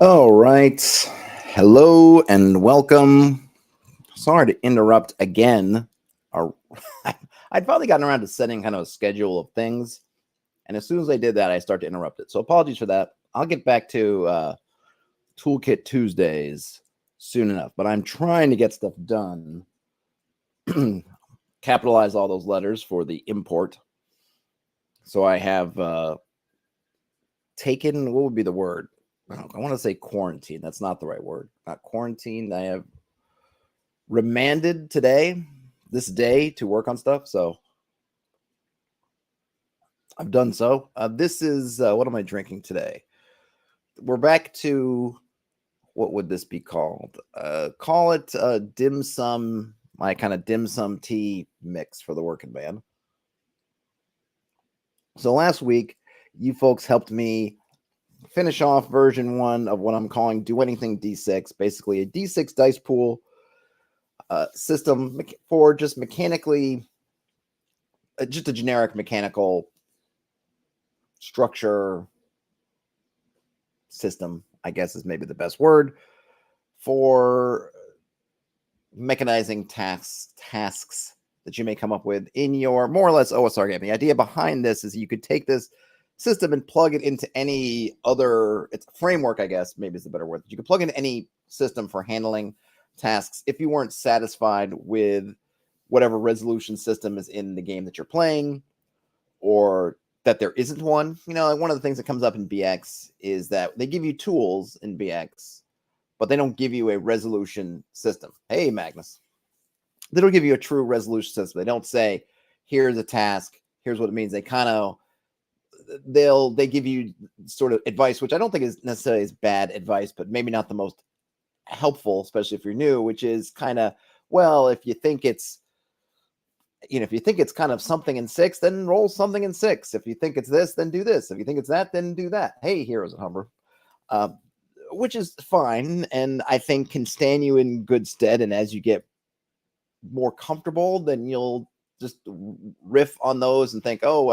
All right. Hello and welcome. Sorry to interrupt again. Our- I'd finally gotten around to setting kind of a schedule of things. And as soon as I did that, I start to interrupt it. So apologies for that. I'll get back to Toolkit Tuesdays soon enough. But I'm trying to get stuff done. Capitalize all those letters for the import. So I have taken, what would be the word? I want to say quarantine. That's not the right word. Not quarantine. I have remanded this day to work on stuff. So I've done so. This is what am I drinking today? We're back to what would this be called? Call it dim sum, my kind of dim sum tea mix for the working man. So last week, you folks helped me finish off version 1 of what I'm calling Do Anything D6, basically a D6 dice pool system for just mechanically, just a generic mechanical structure system, I guess is maybe the best word, for mechanizing tasks that you may come up with in your more or less OSR game. The idea behind this is you could take this system and plug it into any other framework, I guess, maybe is the better word. You could plug into any system for handling tasks if you weren't satisfied with whatever resolution system is in the game that you're playing, or that there isn't one. Like one of the things that comes up in BX is that they give you tools in BX, but they don't give you a resolution system. Hey, Magnus. They don't give you a true resolution system. They don't say, here's a task, here's what it means. They kind of, they give you sort of advice, which I don't think is necessarily as bad advice, but maybe not the most helpful, especially if you're new, which is kind of, well, if you think it's kind of something in 6, then roll something in 6. If you think it's this, then do this. If you think it's that, then do that. Hey, Heroes of Humber. Which is fine, and I think can stand you in good stead. And as you get more comfortable, then you'll just riff on those and think, oh,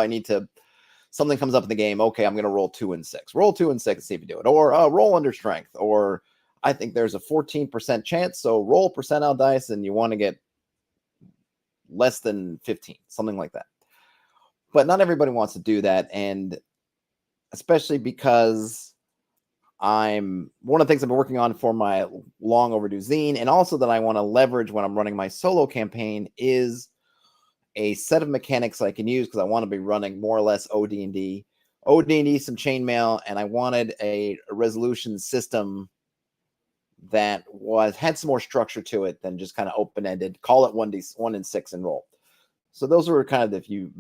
something comes up in the game. Okay, I'm going to roll 2 and 6. Roll 2 and 6 and see if you do it. Or roll under strength. Or I think there's a 14% chance, so roll percentile dice and you want to get less than 15, something like that. But not everybody wants to do that, and especially because one of the things I've been working on for my long overdue zine, and also that I want to leverage when I'm running my solo campaign, is a set of mechanics I can use because I want to be running more or less OD&D, some chainmail, and I wanted a resolution system that had some more structure to it than just kind of open-ended. Call it 1 and 6 and roll. So those were kind of, if you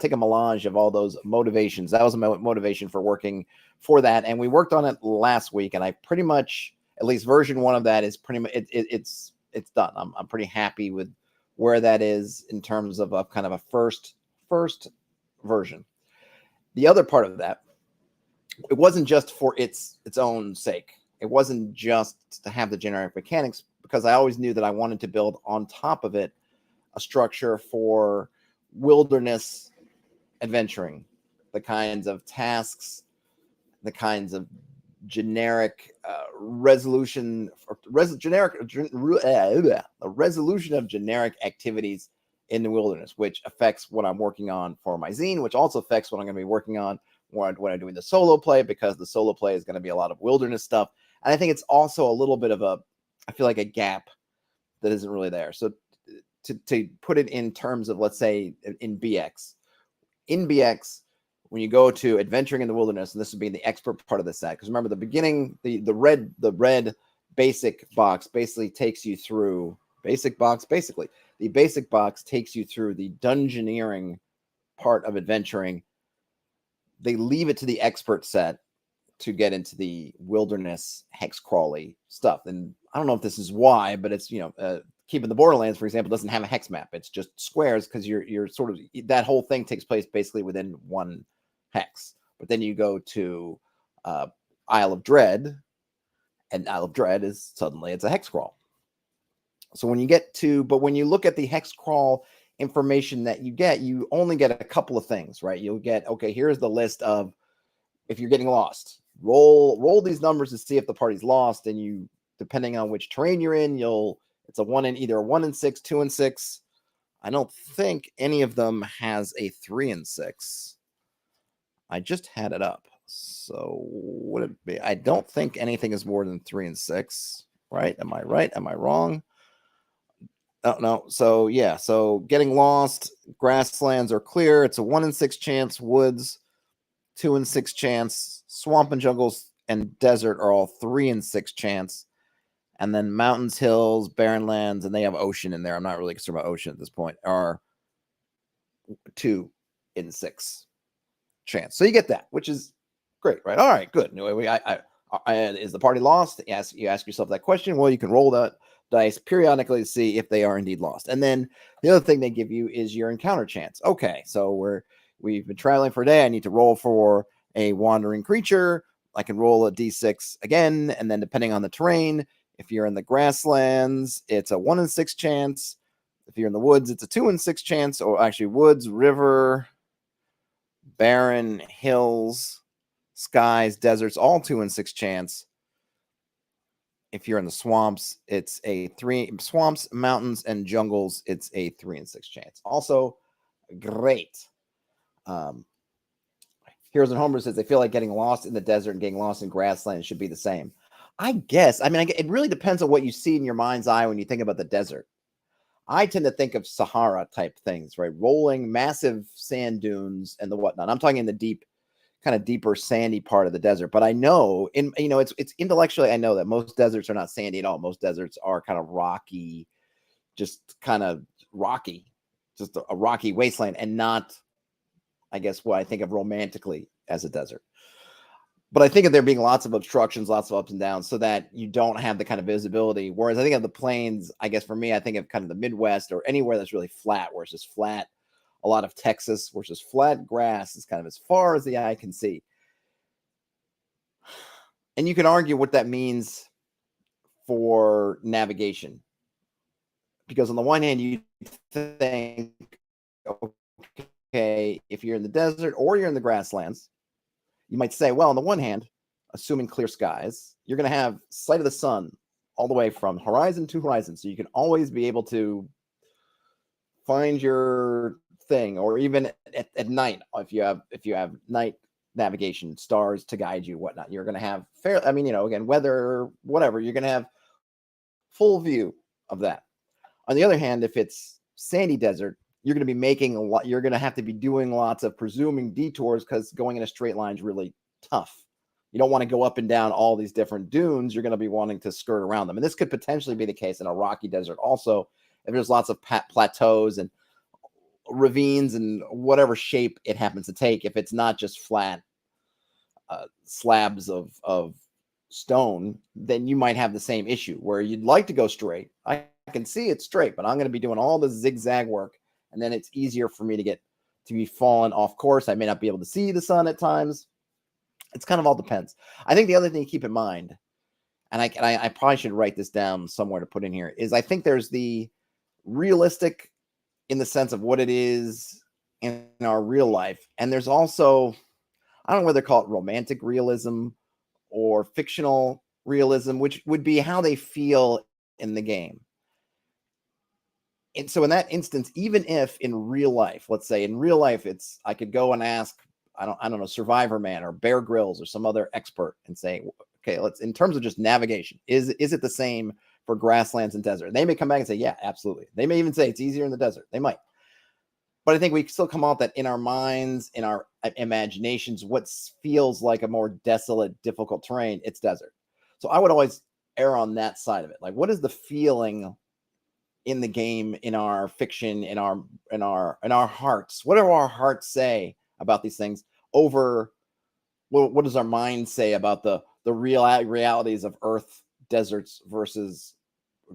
take a melange of all those motivations. That was a motivation for working for that, and we worked on it last week. And I pretty much, at least version 1 of that is pretty much it's done. I'm pretty happy with where that is in terms of a kind of a first version. The other part of that, it wasn't just for its own sake. It wasn't just to have the generic mechanics, because I always knew that I wanted to build on top of it a structure for wilderness adventuring, the kinds of tasks, the kinds of generic resolution of generic activities in the wilderness, which affects what I'm working on for my zine, which also affects what I'm going to be working on when I'm doing the solo play, because the solo play is going to be a lot of wilderness stuff. And I think it's also a little bit of I feel like a gap that isn't really there. So to put it in terms of, let's say, in BX, when you go to adventuring in the wilderness, and this would be the expert part of the set, because remember the beginning, the red basic box basically takes you through the basic box takes you through the dungeoneering part of adventuring. They leave it to the expert set to get into the wilderness hex crawly stuff. And I don't know if this is why, but it's, Keeping the Borderlands, for example, doesn't have a hex map. It's just squares, because you're sort of, that whole thing takes place basically within one hex. But then you go to Isle of Dread, and Isle of Dread is suddenly it's a hex crawl. So when you look at the hex crawl information that you only get a couple of things, right? You'll get, okay, here's the list of if you're getting lost, roll these numbers to see if the party's lost, and you, depending on which terrain you're in, it's a 1 in either a 1 in 6, 2 in 6. I don't think any of them has a 3 in 6. I just had it up. So would it be? I don't think anything is more than 3 in 6. Right? Am I right? Am I wrong? Oh, no. So yeah. So getting lost, grasslands are clear. It's a 1 in 6 chance. Woods, 2 in 6 chance. Swamp and jungles and desert are all 3 in 6 chance. And then mountains, hills, barren lands, and they have ocean in there. I'm not really concerned about ocean at this point. Are 2 in 6 chance. So you get that, which is great, right? All right, good. Is the party lost? Yes, you ask yourself that question. Well, you can roll that dice periodically to see if they are indeed lost. And then the other thing they give you is your encounter chance. Okay, so we've been traveling for a day. I need to roll for a wandering creature. I can roll a d6 again, and then depending on the terrain, if you're in the grasslands, it's a 1 in 6 chance. If you're in the woods, it's a 2 in 6 chance. Or actually, woods, river, barren, hills, skies, deserts, all 2 in 6 chance. If you're in the swamps, it's a 3 swamps, mountains, and jungles. It's a 3 in 6 chance. Also, great. Heroes and Homebrew says they feel like getting lost in the desert and getting lost in grassland should be the same. I guess. I mean, it really depends on what you see in your mind's eye when you think about the desert. I tend to think of Sahara type things, right? Rolling massive sand dunes and the whatnot. I'm talking in the deep, kind of deeper sandy part of the desert. But I know, it's intellectually, I know that most deserts are not sandy at all. Most deserts are kind of rocky, just kind of rocky, just a rocky wasteland, and not, I guess, what I think of romantically as a desert. But I think of there being lots of obstructions, lots of ups and downs, so that you don't have the kind of visibility. Whereas I think of the plains, I guess for me, I think of kind of the Midwest or anywhere that's really flat, where it's just flat. A lot of Texas, where it's just flat grass is kind of as far as the eye can see. And you can argue what that means for navigation. Because on the one hand, you think, okay, if you're in the desert or you're in the grasslands, you might say, well, on the one hand, assuming clear skies, you're going to have sight of the sun all the way from horizon to horizon. So you can always be able to find your thing, or even at night, if you have night navigation, stars to guide you, whatnot, you're going to have again, weather, whatever, you're going to have full view of that. On the other hand, if it's sandy desert, you're going to be making a lot. You're going to have to be doing lots of presuming detours, because going in a straight line is really tough. You don't want to go up and down all these different dunes. You're going to be wanting to skirt around them. And this could potentially be the case in a rocky desert also, if there's lots of plateaus and ravines and whatever shape it happens to take. If it's not just flat slabs of stone, then you might have the same issue where you'd like to go straight. I can see it's straight, but I'm going to be doing all the zigzag work. And then it's easier for me to be fallen off course. I may not be able to see the sun at times. It's kind of all depends. I think the other thing to keep in mind, and I probably should write this down somewhere to put in here, is I think there's the realistic in the sense of what it is in our real life. And there's also, I don't know whether to call it romantic realism or fictional realism, which would be how they feel in the game. And so in that instance, even if in real life, let's say in real life, I could go and ask, I don't know, Survivor Man or Bear Grylls or some other expert and say, okay, in terms of just navigation, is it the same for grasslands and desert? They may come back and say, yeah, absolutely. They may even say it's easier in the desert. They might. But I think we still come out that in our minds, in our imaginations, what feels like a more desolate, difficult terrain, it's desert. So I would always err on that side of it. Like, what is the feeling in the game, in our fiction, in our hearts? What do our hearts say about these things over what does our mind say about the realities of Earth, deserts versus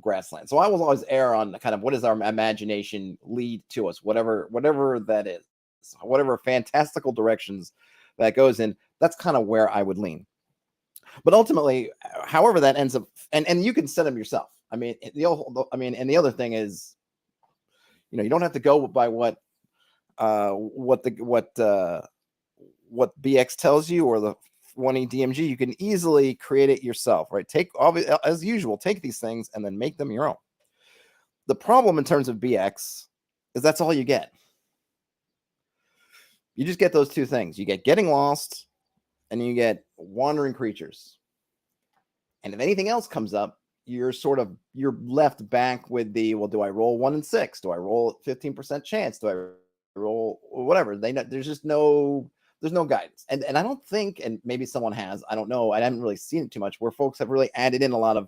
grassland? So I will always err on kind of what does our imagination lead to us, whatever that is, whatever fantastical directions that goes in. That's kind of where I would lean. But ultimately, however that ends up, and you can set them yourself. I mean, and the other thing is, you don't have to go by what BX tells you or the wanting DMG, you can easily create it yourself, right? As usual, take these things and then make them your own. The problem in terms of BX is that's all you get. You just get those two things. You get getting lost and you get wandering creatures. And if anything else comes up, you're left back with the, well, do I roll 1 and 6? Do I roll 15% chance? Do I roll whatever? There's no guidance. And I don't think, and maybe someone has, I don't know, I haven't really seen it too much, where folks have really added in a lot of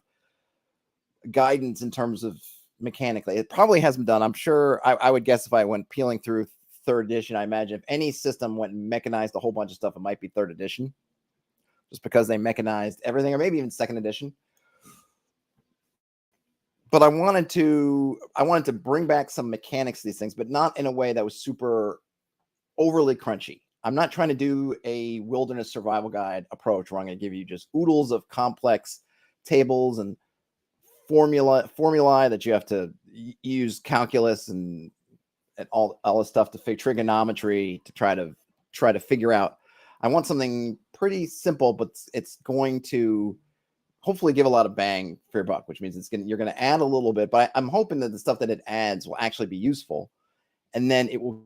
guidance in terms of mechanically. It probably hasn't done. I'm sure, I would guess if I went peeling through 3rd edition, I imagine if any system went and mechanized a whole bunch of stuff, it might be 3rd edition, just because they mechanized everything, or maybe even 2nd edition. But I wanted to bring back some mechanics to these things, but not in a way that was super overly crunchy. I'm not trying to do a wilderness survival guide approach where I'm going to give you just oodles of complex tables and formulae that you have to use calculus and all this stuff to figure trigonometry to try to figure out. I want something pretty simple, but it's going to hopefully give a lot of bang for your buck, which means you're going to add a little bit, but I'm hoping that the stuff that it adds will actually be useful, and then it will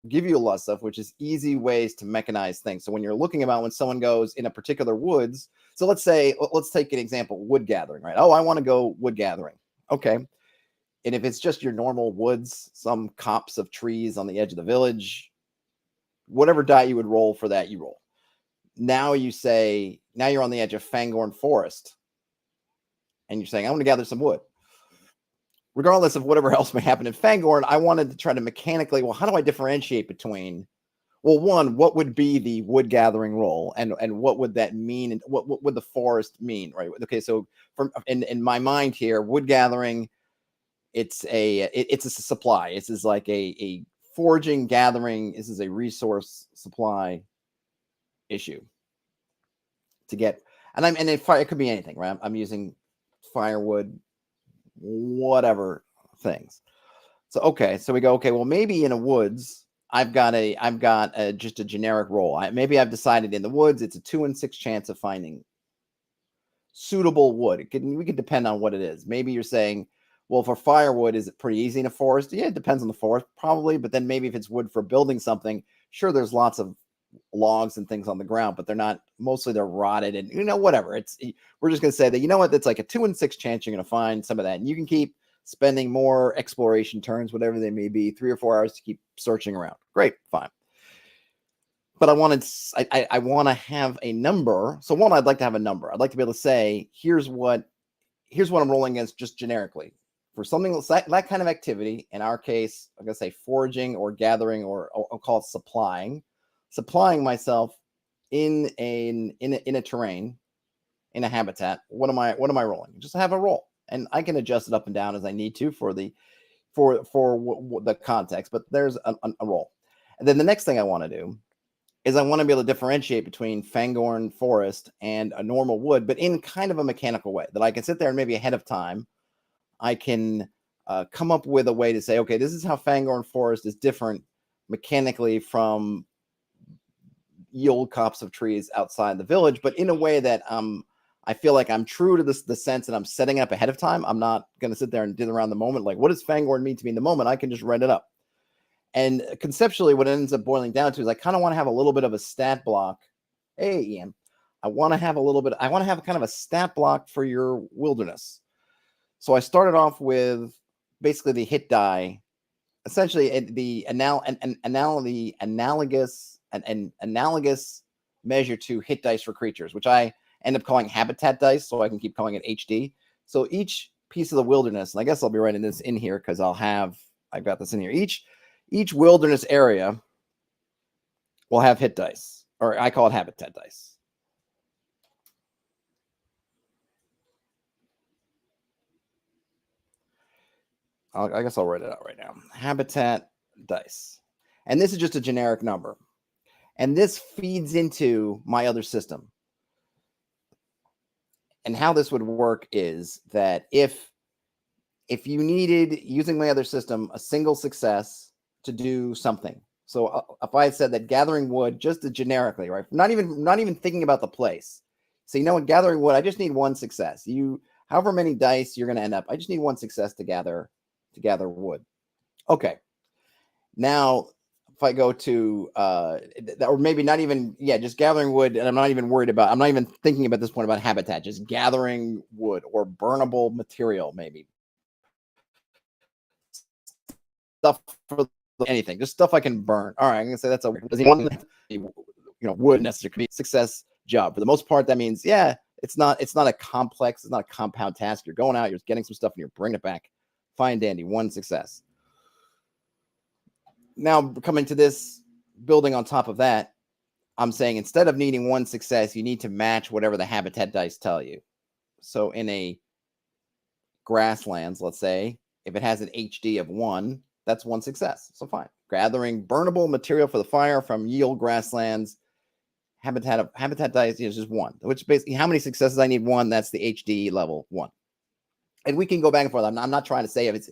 give you a lot of stuff, which is easy ways to mechanize things. So when you're looking about when someone goes in a particular woods, so let's take an example, wood gathering, right? Oh, I want to go wood gathering. Okay. And if it's just your normal woods, some copse of trees on the edge of the village, whatever die you would roll for that, you roll. Now you're on the edge of Fangorn Forest and you're saying, I want to gather some wood. Regardless of whatever else may happen in Fangorn, I wanted to try to mechanically, well, how do I differentiate between, well, one, what would be the wood gathering role, and what would that mean, and what would the forest mean, right? Okay, so in my mind here, wood gathering, it's a supply. This is like a foraging, gathering. This is a resource supply issue to get, it could be anything, right? I'm using firewood, whatever things. So so we go, okay, well, maybe in a woods, I've got just a generic roll. Maybe I've decided in the woods it's a 2 in 6 chance of finding suitable wood. We could depend on what it is. Maybe you're saying, well, for firewood, is it pretty easy in a forest? Yeah, it depends on the forest, probably. But then maybe if it's wood for building something, sure, there's lots of logs and things on the ground, but they're rotted and whatever. We're just going to say that, it's like a 2 in 6 chance you're going to find some of that, and you can keep spending more exploration turns, whatever they may be, 3 or 4 hours to keep searching around. Great, fine. But I want to have a number. So one, I'd like to have a number. I'd like to be able to say, here's what I'm rolling against just generically for something that kind of activity. In our case, I'm going to say foraging or gathering, or I'll call it supplying myself in a terrain, in a habitat. What am I rolling? Just have a roll, and I can adjust it up and down as I need to for the context. But there's a roll, and then the next thing I want to do is I want to be able to differentiate between Fangorn Forest and a normal wood, but in kind of a mechanical way that I can sit there and maybe ahead of time I can come up with a way to say, okay, this is how Fangorn Forest is different mechanically from ye old copse of trees outside the village, but in a way that I feel like I'm true to the sense that I'm setting it up ahead of time. I'm not going to sit there and do it around the moment. Like, what does Fangorn mean to me in the moment? I can just write it up. And conceptually, what it ends up boiling down to is I kind of want to have a little bit of a stat block. Hey, Ian, I want to have kind of a stat block for your wilderness. So I started off with basically the hit die, essentially the analogous measure to hit dice for creatures, which I end up calling habitat dice, so I can keep calling it HD. So each piece of the wilderness, and I guess I'll be writing this in here because I've got this in here. Each wilderness area will have hit dice, or I call it habitat dice. I guess I'll write it out right now. Habitat dice. And this is just a generic number. And this feeds into my other system. And how this would work is that if you needed, using my other system, a single success to do something. So if I said that gathering wood, just generically, right? Not even thinking about the place. So you know what, gathering wood, I just need one success. However many dice you're going to end up, I just need one success to gather wood. Okay. Now, if I go to or maybe not even, just gathering wood, and I'm not even thinking about this point about habitat, just gathering wood or burnable material, maybe stuff for anything, just stuff I can burn. All right, I'm gonna say that's wood necessary could be a success job. For the most part, that means it's not a complex, it's not a compound task. You're going out, you're getting some stuff, and you're bringing it back. Fine, dandy, one success. Now coming to this, building on top of that, I'm saying instead of needing one success, you need to match whatever the habitat dice tell you. So in a grasslands, let's say, if it has an HD of 1, that's one success. So fine. Gathering burnable material for the fire from yield grasslands. Habitat dice is just 1, which basically how many successes I need? 1. That's the HD level 1. And we can go back and forth. I'm not trying to say if it's.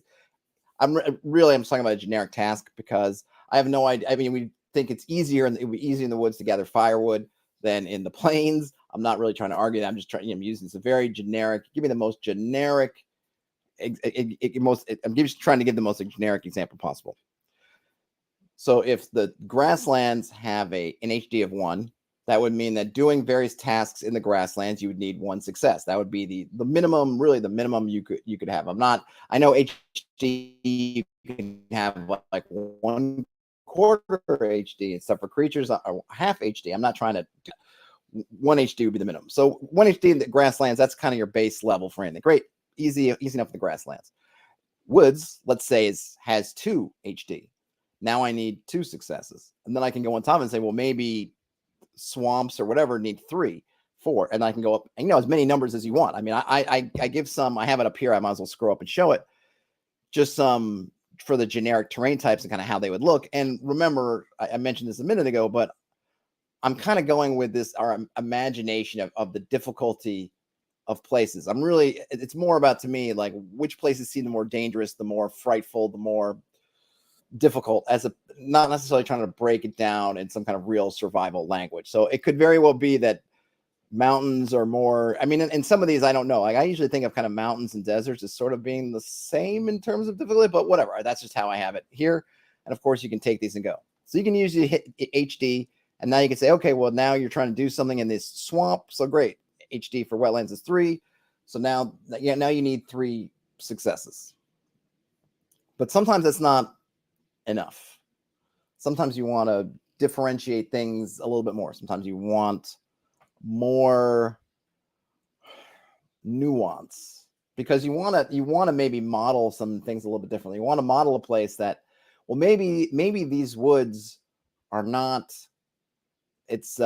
I'm just talking about a generic task because I have no idea. I mean, we think it's easier, and it would be easier in the woods to gather firewood than in the plains. I'm not really trying to argue that. I'm just trying. I'm using this a very generic. Give me the most generic. I'm just trying to give the most generic example possible. So if the grasslands have an HD of 1, that would mean that doing various tasks in the grasslands, you would need 1 success. That would be the minimum, really the minimum you could have. I know HD you can have like 1/4 HD and stuff for creatures, or half HD. I'm not trying to do 1 HD would be the minimum. So 1 HD in the grasslands, that's kind of your base level for anything. Great, easy enough for the grasslands. Woods, let's say, has 2 HD. Now I need 2 successes. And then I can go on top and say, well, maybe swamps or whatever need 3, 4, and I can go up, and as many numbers as you want. I mean, I give some, I have it up here. I might as well scroll up and show it. Just some for the generic terrain types and kind of how they would look. And remember, I mentioned this a minute ago, but I'm kind of going with this, our imagination of the difficulty of places. It's more about, to me, like which places seem the more dangerous, the more frightful, the more difficult, not necessarily trying to break it down in some kind of real survival language. So it could very well be that mountains are more, I mean, in some of these, I don't know. Like I usually think of kind of mountains and deserts as sort of being the same in terms of difficulty, but whatever. That's just how I have it here. And of course you can take these and go. So you can usually hit HD, and now you can say, okay, well, now you're trying to do something in this swamp. So great. HD for wetlands is 3. So now you need 3 successes. But sometimes that's not enough. Sometimes you want to differentiate things a little bit more. Sometimes you want more nuance because you want to maybe model some things a little bit differently. You want to model a place that, well, maybe these woods are not, it's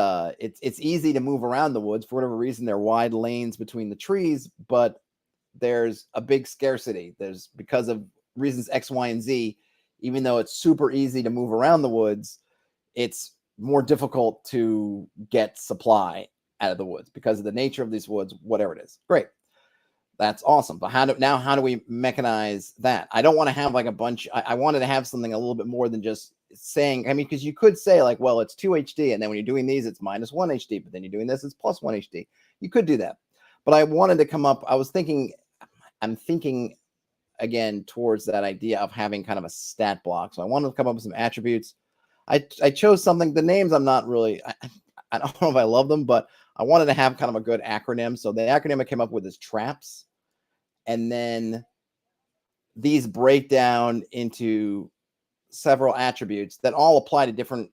easy to move around the woods for whatever reason. There are wide lanes between the trees, but there's a big scarcity. There's, because of reasons X, Y, and Z, even though it's super easy to move around the woods, it's more difficult to get supply out of the woods because of the nature of these woods, whatever it is. Great. That's awesome. But how do we mechanize that? I don't want to have like a bunch. I wanted to have something a little bit more than just saying, I mean, because you could say like, well, it's 2 HD. And then when you're doing these, it's -1 HD. But then you're doing this, it's +1 HD. You could do that. But I wanted to come up, I'm thinking again towards that idea of having kind of a stat block. So I wanted to come up with some attributes. I chose something, the names I'm not really, I don't know if I love them, but I wanted to have kind of a good acronym. So the acronym I came up with is TRAPS. And then these break down into several attributes that all apply to different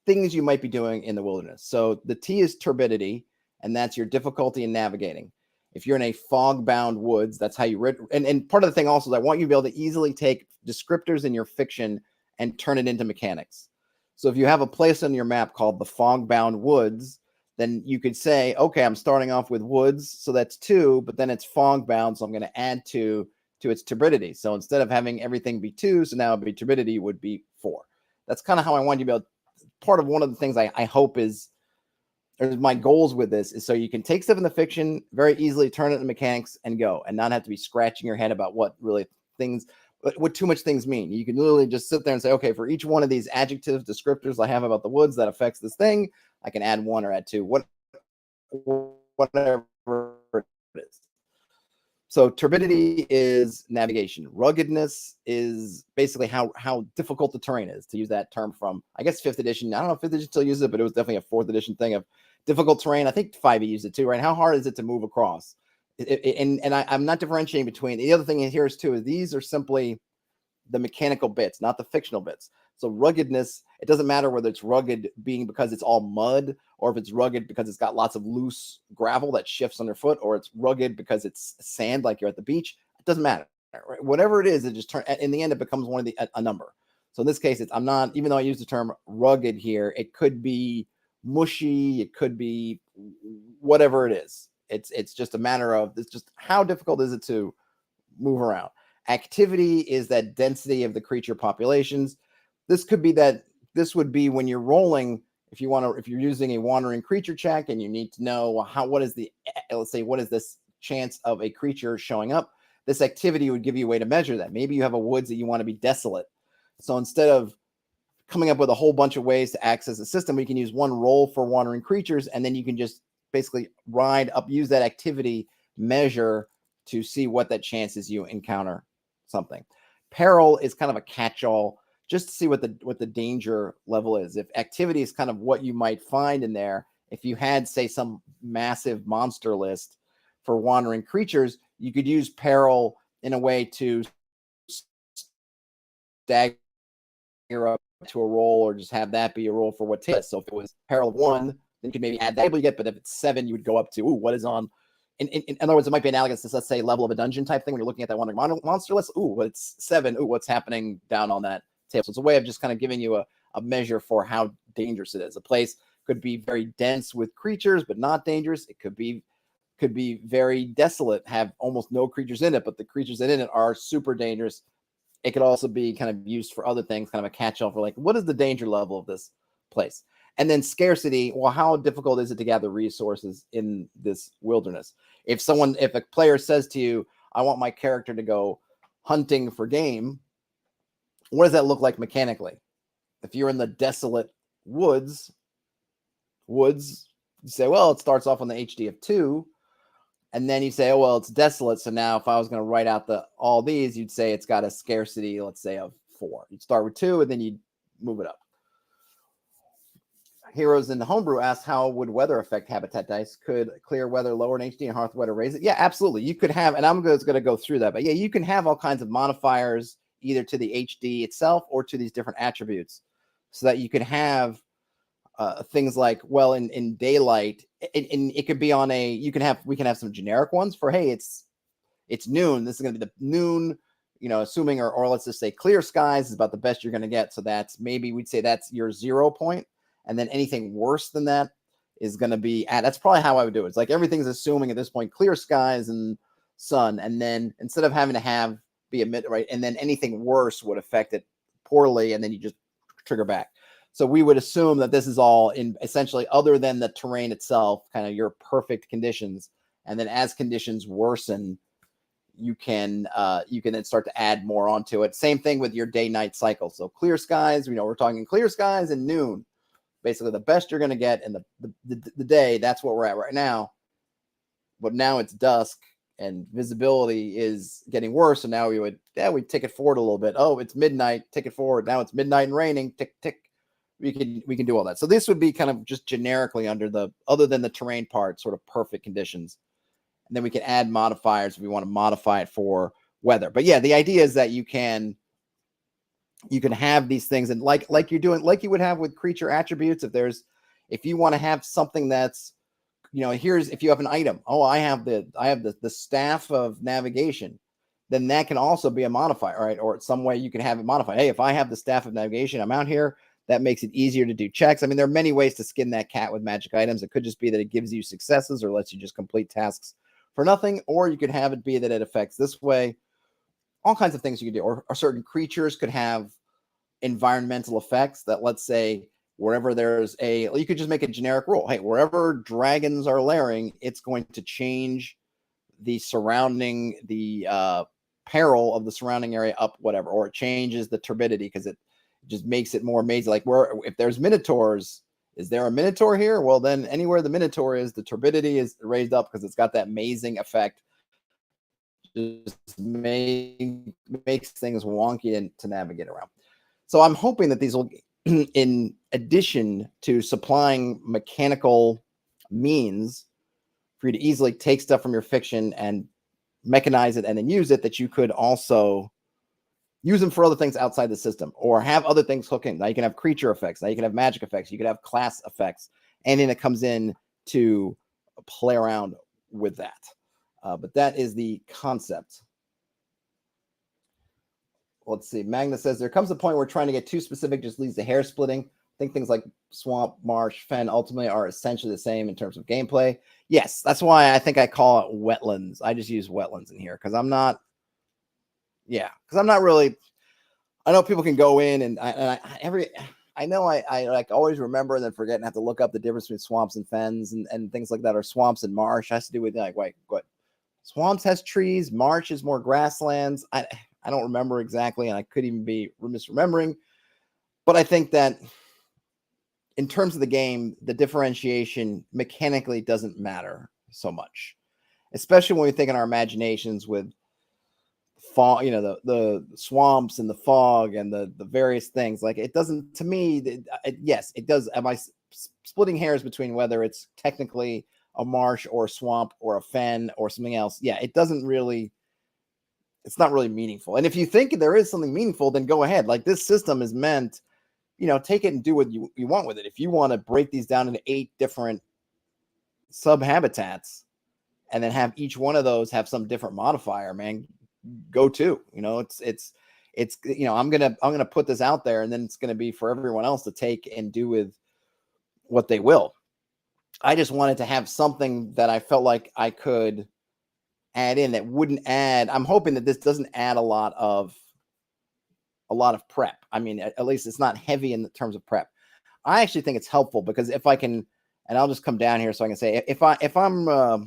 things you might be doing in the wilderness. So the T is turbidity, and that's your difficulty in navigating. If you're in a fog-bound woods, that's how you and part of the thing also is I want you to be able to easily take descriptors in your fiction and turn it into mechanics. So if you have a place on your map called the fog-bound woods, then you could say, okay, I'm starting off with woods, so that's 2, but then it's fog-bound, so I'm going to add 2 to its turbidity. So instead of having everything be 2, so now it'd be turbidity would be 4. That's kind of how I want you to be able. Part of one of the things I hope is, or my goals with this is so you can take stuff in the fiction, very easily turn it into mechanics and go, and not have to be scratching your head about what really things. what too much things mean. You can literally just sit there and say, okay, for each one of these adjectives, descriptors I have about the woods that affects this thing, I can add 1 or add 2, whatever it is. So turbidity is navigation. Ruggedness is basically how difficult the terrain is, to use that term from, I guess, 5th edition. I don't know if 5th edition still uses it, but it was definitely a 4th edition thing of difficult terrain. I think 5e used it too, right? How hard is it to move across? I'm not differentiating between. The other thing here is too is these are simply the mechanical bits, not the fictional bits. So ruggedness, it doesn't matter whether it's rugged being because it's all mud, or if it's rugged because it's got lots of loose gravel that shifts underfoot, or it's rugged because it's sand like you're at the beach. It doesn't matter. Right? Whatever it is, it just turns, in the end, it becomes one of a number. So in this case, I'm not, even though I use the term rugged here, it could be mushy, it could be whatever it is. It's just a matter of, it's just how difficult is it to move around. Activity is that density of the creature populations. This could be that, this would be when you're rolling, if you're using a wandering creature check and you need to know what is this chance of a creature showing up. This activity would give you a way to measure that. Maybe you have a woods that you want to be desolate. So instead of coming up with a whole bunch of ways to access the system, we can use one roll for wandering creatures, and then you can just basically use that activity measure to see what that chance is you encounter something. Peril is kind of a catch-all, just to see what the danger level is. If activity is kind of what you might find in there, if you had, say, some massive monster list for wandering creatures, you could use peril in a way to stagger up to a roll, or just have that be a roll for what it is. So if it was peril 1, then you could maybe add that you get, but if it's 7, you would go up to, what is on. In other words, it might be analogous to, let's say, level of a dungeon type thing when you're looking at that wandering monster list. It's 7. What's happening down on that table? So it's a way of just kind of giving you a measure for how dangerous it is. A place could be very dense with creatures, but not dangerous. It could be very desolate, have almost no creatures in it, but the creatures in it are super dangerous. It could also be kind of used for other things, kind of a catch-all for like, what is the danger level of this place? And then scarcity, well, how difficult is it to gather resources in this wilderness? If a player says to you, I want my character to go hunting for game, what does that look like mechanically? If you're in the desolate woods, you say, well, it starts off on the HD of 2, and then you say, oh, well, it's desolate. So now if I was going to write out all these, you'd say it's got a scarcity, let's say, of 4. You'd start with 2, and then you'd move it up. Heroes in the Homebrew asked, how would weather affect habitat dice? Could clear weather lower in HD and hearth weather raise it? Yeah, absolutely. You could have, and I'm going to go through that, but yeah, you can have all kinds of modifiers either to the HD itself or to these different attributes, so that you could have things like, well, in daylight, and it could be on we can have some generic ones for, hey, it's noon. This is going to be the noon, assuming, or let's just say clear skies is about the best you're going to get. So that's, maybe we'd say that's your 0 point. And then anything worse than that is going to be that's probably how I would do it. It's like everything's assuming at this point clear skies and sun. And then instead of having to be a mid, right, and then anything worse would affect it poorly, and then you just trigger back. So we would assume that this is all in, essentially, other than the terrain itself, kind of your perfect conditions. And then as conditions worsen, you can then start to add more onto it. Same thing with your day-night cycle. So clear skies, we're talking clear skies and noon. Basically the best you're going to get in the day. That's what we're at right now. But now it's dusk and visibility is getting worse. So now we take it forward a little bit. Oh, it's midnight, take it forward. Now it's midnight and raining, tick, tick. We can do all that. So this would be kind of just generically other than the terrain part, sort of perfect conditions. And then we can add modifiers if we want to modify it for weather. But yeah, the idea is that you can have these things, and like you're doing, like you would have with creature attributes. If you want to have something that's, if you have an item, I have the staff of navigation, then that can also be a modifier, right? Or some way you can have it modified. Hey, if I have the staff of navigation, I'm out here. That makes it easier to do checks. I mean, there are many ways to skin that cat with magic items. It could just be that it gives you successes or lets you just complete tasks for nothing, or you could have it be that it affects this way. All kinds of things you could do, or certain creatures could have environmental effects that, let's say, wherever you could just make a generic rule. Hey, wherever dragons are lairing, it's going to change the surrounding, peril of the surrounding area up, whatever, or it changes the turbidity because it just makes it more amazing. Like if there's minotaurs, is there a minotaur here? Well, then anywhere the minotaur is, the turbidity is raised up because it's got that amazing effect. Just makes things wonky and to navigate around. So I'm hoping that these will, in addition to supplying mechanical means for you to easily take stuff from your fiction and mechanize it and then use it, that you could also use them for other things outside the system or have other things hook in. Now you can have creature effects. Now you can have magic effects. You can have class effects. And then it comes in to play around with that. But that is the concept. Let's see. Magna says, there comes a point where trying to get too specific just leads to hair splitting. I think things like swamp, marsh, fen ultimately are essentially the same in terms of gameplay. Yes, that's why I think I call it wetlands. I just use wetlands in here because I'm not really. I know people can go in and I know I like always remember and then forget and have to look up the difference between swamps and fens and things like that, or swamps and marsh. Has to do with like, wait, what? Swamps has trees, marsh is more grasslands. I don't remember exactly, and I could even be misremembering. But I think that in terms of the game, the differentiation mechanically doesn't matter so much, especially when we think in our imaginations with fog, the swamps and the fog and the various things. Like it doesn't, to me, yes, it does. Am I splitting hairs between whether it's technically a marsh or a swamp or a fen or something else? Yeah, it doesn't really. It's not really meaningful. And if you think there is something meaningful, then go ahead. Like this system is meant, take it and do what you want with it. If you want to break these down into 8 different sub-habitats and then have each one of those have some different modifier, man, go to. It's I'm gonna put this out there, and then it's gonna be for everyone else to take and do with what they will. I just wanted to have something that I felt like I could add in that wouldn't add. I'm hoping that this doesn't add a lot of prep. I mean, at least it's not heavy in terms of prep. I actually think it's helpful because if I can, and I'll just come down here so I can say, if I'm I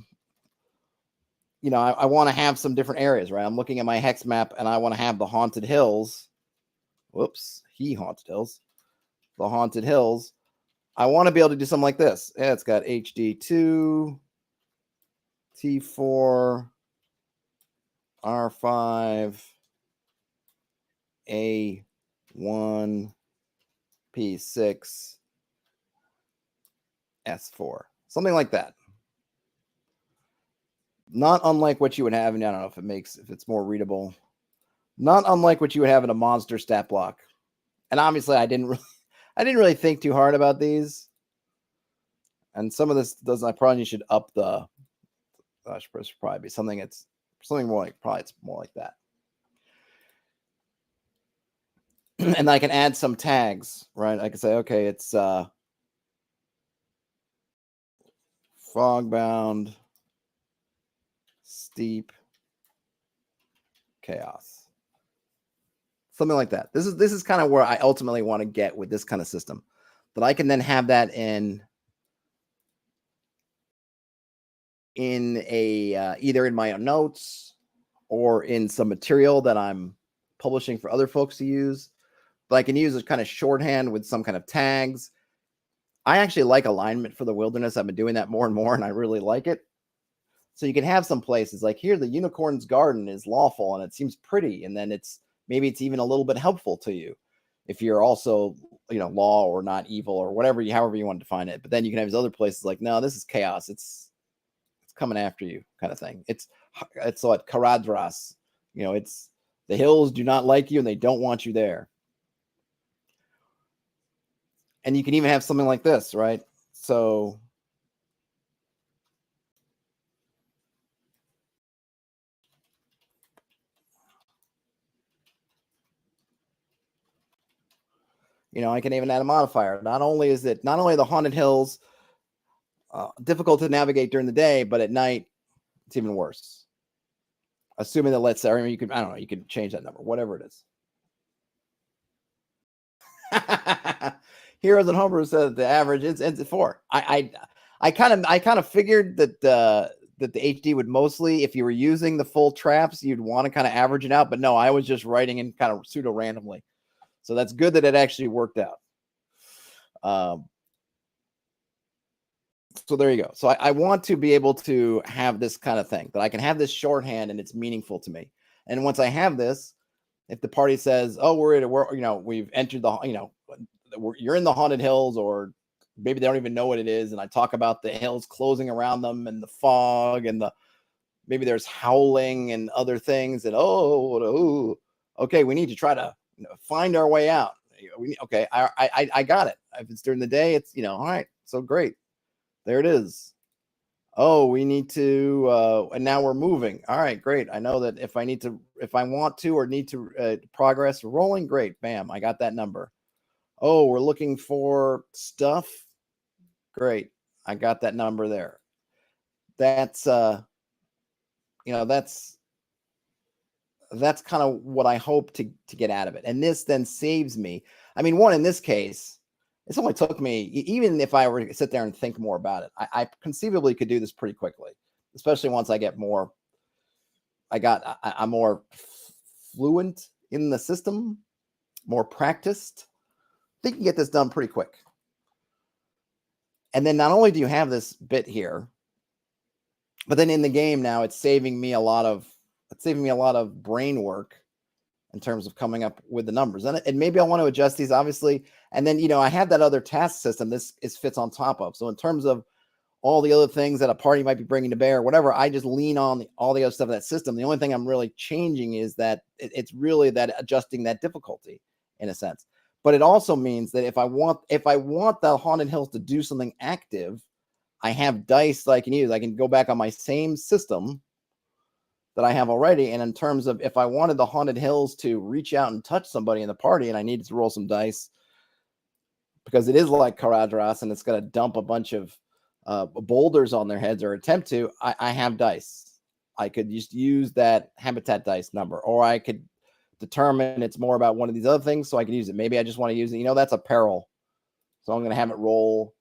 want to have some different areas, right? I'm looking at my hex map and I want to have the haunted hills. Whoops, haunted hills. The haunted hills. I want to be able to do something like this. Yeah, it's got HD2, T4, R5, A1, P6, S4. Something like that. Not unlike what you would have, and I don't know if it's more readable. Not unlike what you would have in a monster stat block. And obviously I didn't really think too hard about these. And some of this does, I probably should up the, should probably be something more like, probably it's more like that. And I can add some tags, right? I can say, okay, it's fogbound, steep, chaos. Something like that. This is kind of where I ultimately want to get with this kind of system. But I can then have that in a either in my own notes or in some material that I'm publishing for other folks to use. But I can use a kind of shorthand with some kind of tags. I actually like alignment for the wilderness. I've been doing that more and more, and I really like it. So you can have some places like here, the unicorn's garden is lawful and it seems pretty. And then maybe it's even a little bit helpful to you if you're also, law or not evil or whatever, however you want to define it. But then you can have these other places like, no, this is chaos. It's coming after you kind of thing. It's like Karadras, it's the hills do not like you and they don't want you there. And you can even have something like this, right? So I can even add a modifier. Not only the haunted hills difficult to navigate during the day, but at night it's even worse. Assuming that, let's say, you can change that number, whatever it is. Heroes and Homebrew said the average ends at 4. I kind of figured that that the HD would mostly, if you were using the full traps, you'd want to kind of average it out. But no, I was just writing in kind of pseudo randomly. So that's good that it actually worked out. So there you go. So I want to be able to have this kind of thing, that I can have this shorthand and it's meaningful to me. And once I have this, if the party says, "Oh, we've entered the, you're in the haunted hills," or maybe they don't even know what it is, and I talk about the hills closing around them and the fog and maybe there's howling and other things, and okay, we need to try to find our way out. Okay, I got it. If it's during the day, it's all right. So great, there it is. Oh, we need to, and now we're moving. All right, great. I know that if I want to or need to progress rolling, great. Bam, I got that number. Oh, we're looking for stuff. Great. I got that number there. That's, that's kind of what I hope to get out of it. And this then saves me. I mean, in this case, it's only took me, even if I were to sit there and think more about it, I conceivably could do this pretty quickly, especially once I get more, I'm more fluent in the system, more practiced. I think you can get this done pretty quick. And then not only do you have this bit here, but then in the game now, it's saving me a lot of brain work in terms of coming up with the numbers. And maybe I want to adjust these, obviously. And then, I have that other task system this fits on top of. So in terms of all the other things that a party might be bringing to bear, whatever, I just lean on all the other stuff of that system. The only thing I'm really changing is that it's really that adjusting that difficulty in a sense. But it also means that if I want the Haunted Hills to do something active, I have dice that I can use. I can go back on my same system that I have already. And in terms of if I wanted the Haunted Hills to reach out and touch somebody in the party and I needed to roll some dice, because it is like Karadras and it's going to dump a bunch of boulders on their heads or attempt to, I have dice. I could just use that habitat dice number, or I could determine it's more about one of these other things, so I could use it. Maybe I just want to use it. That's a peril. So I'm going to have it roll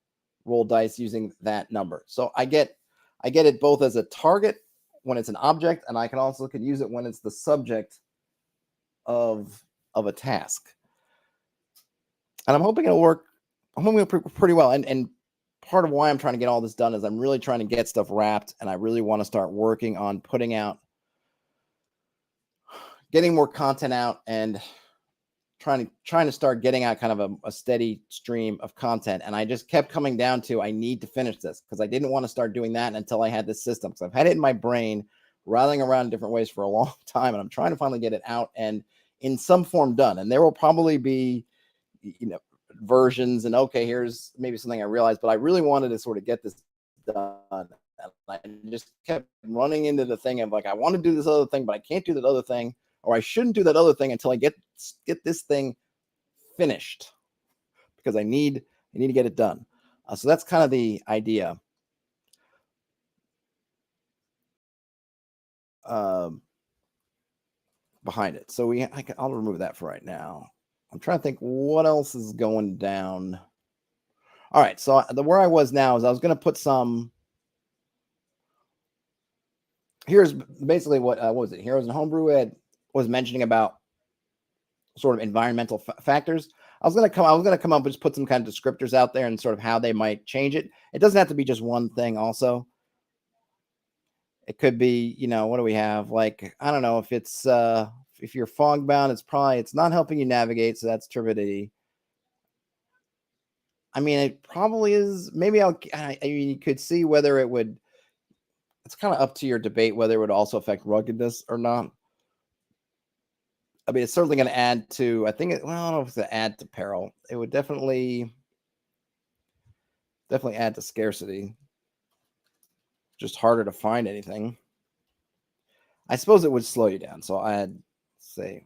dice using that number. So I get it both as a target when it's an object, and I could use it when it's the subject of a task. And I'm hoping it'll work. I'm hoping it'll pretty well. And part of why I'm trying to get all this done is I'm really trying to get stuff wrapped, and I really want to start working on getting more content out, and trying to start getting out kind of a steady stream of content. And I just kept coming down to, I need to finish this, because I didn't want to start doing that until I had this system, because I've had it in my brain rattling around in different ways for a long time, and I'm trying to finally get it out and in some form done. And there will probably be versions, and okay, here's maybe something I realized, but I really wanted to sort of get this done. And I just kept running into the thing of like, I want to do this other thing, but I can't do that other thing, or I shouldn't do that other thing until I get this thing finished, because I need to get it done. So that's kind of the idea. Behind it. So I'll remove that for right now. I'm trying to think what else is going down. All right. So where I was now is I was going to put some. Here's basically what was it? Heroes and Homebrew was mentioning about sort of environmental factors. I was going to come up and just put some kind of descriptors out there and sort of how they might change it. It doesn't have to be just one thing. Also, it could be, what do we have? Like, I don't know, if it's if you're fog bound, it's not helping you navigate, so that's turbidity. I mean, it probably is. Maybe you could see whether it would. It's kind of up to your debate whether it would also affect ruggedness or not. I mean, it's certainly going to add to, I don't know if it's going to add to peril. It would definitely add to scarcity. Just harder to find anything. I suppose it would slow you down. So I'd say.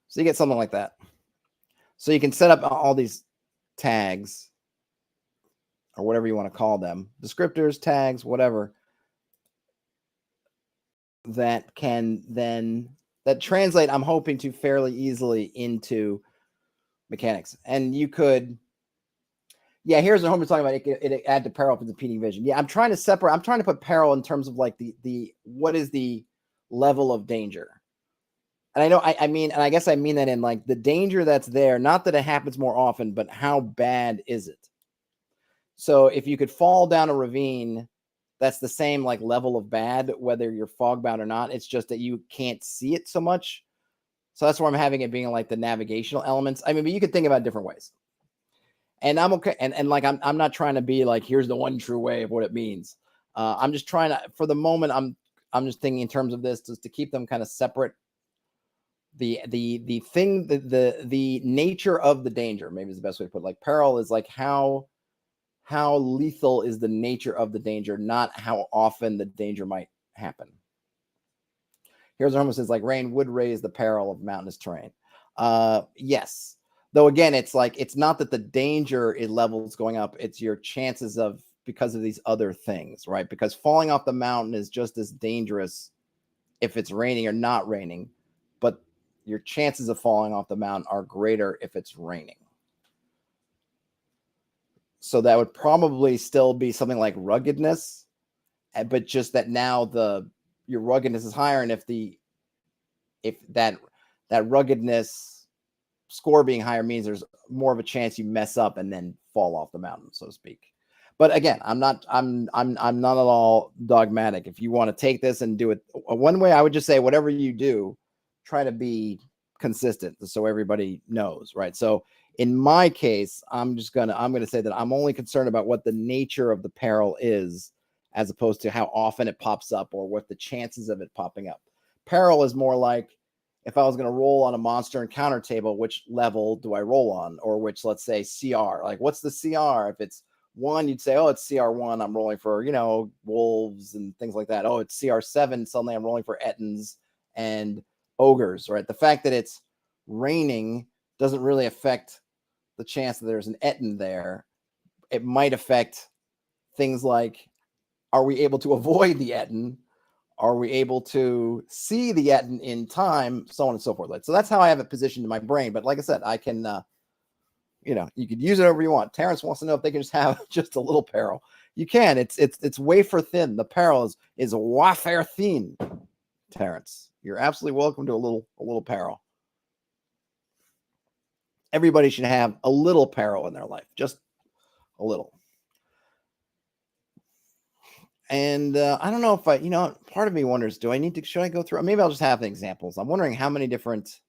So you get something like that. So you can set up all these tags, or whatever you want to call them, descriptors, tags, whatever, that translate, I'm hoping, to fairly easily into mechanics. And you could Yeah, here's what Homer's talking about. It add to peril for the impeding vision. Yeah, I'm trying to separate. I'm trying to put peril in terms of like the what is the level of danger. And I know I mean, and I guess I mean that in like the danger that's there, not that it happens more often, but how bad is it? So if you could fall down a ravine, that's the same like level of bad, whether you're fog bound or not. It's just that you can't see it so much. So that's where I'm having it being like the navigational elements. I mean, but you could think about it different ways. And I'm okay. And like I'm not trying to be like, here's the one true way of what it means. I'm just trying to, for the moment, I'm just thinking in terms of this, just to keep them kind of separate. The thing, the nature of the danger, maybe is the best way to put it. Like peril is like how lethal is the nature of the danger, not how often the danger might happen. Here's what Homer says, like rain would raise the peril of mountainous terrain. Yes. Though again, it's like, it's not that the danger is levels going up, it's your chances of, because of these other things, right? Because falling off the mountain is just as dangerous if it's raining or not raining, but your chances of falling off the mountain are greater if it's raining. So that would probably still be something like ruggedness, but just that now your ruggedness is higher, and if that ruggedness score being higher means there's more of a chance you mess up and then fall off the mountain, so to speak. But again, I'm not at all dogmatic. If you want to take this and do it one way, I would just say whatever you do, try to be consistent so everybody knows, right? So in my case, I'm gonna say that I'm only concerned about what the nature of the peril is, as opposed to how often it pops up or what the chances of it popping up. Peril is more like, if I was going to roll on a monster encounter table, which level do I roll on? Or which, let's say, CR. Like, what's the CR? If it's 1, you'd say, oh, it's CR1. I'm rolling for, wolves and things like that. Oh, it's CR7. Suddenly I'm rolling for Ettins and ogres, right? The fact that it's raining doesn't really affect the chance that there's an Ettin there. It might affect things like, are we able to avoid the Ettin? Are we able to see the Ettin in time? So on and so forth. So that's how I have it positioned in my brain. But like I said, I can, you could use it however you want. Terrence wants to know if they can just have just a little peril. You can. It's wafer thin. The peril is wafer thin. Terrence, you're absolutely welcome to a little peril. Everybody should have a little peril in their life, just a little. And I don't know if part of me wonders, should I go through? Maybe I'll just have examples. I'm wondering how many different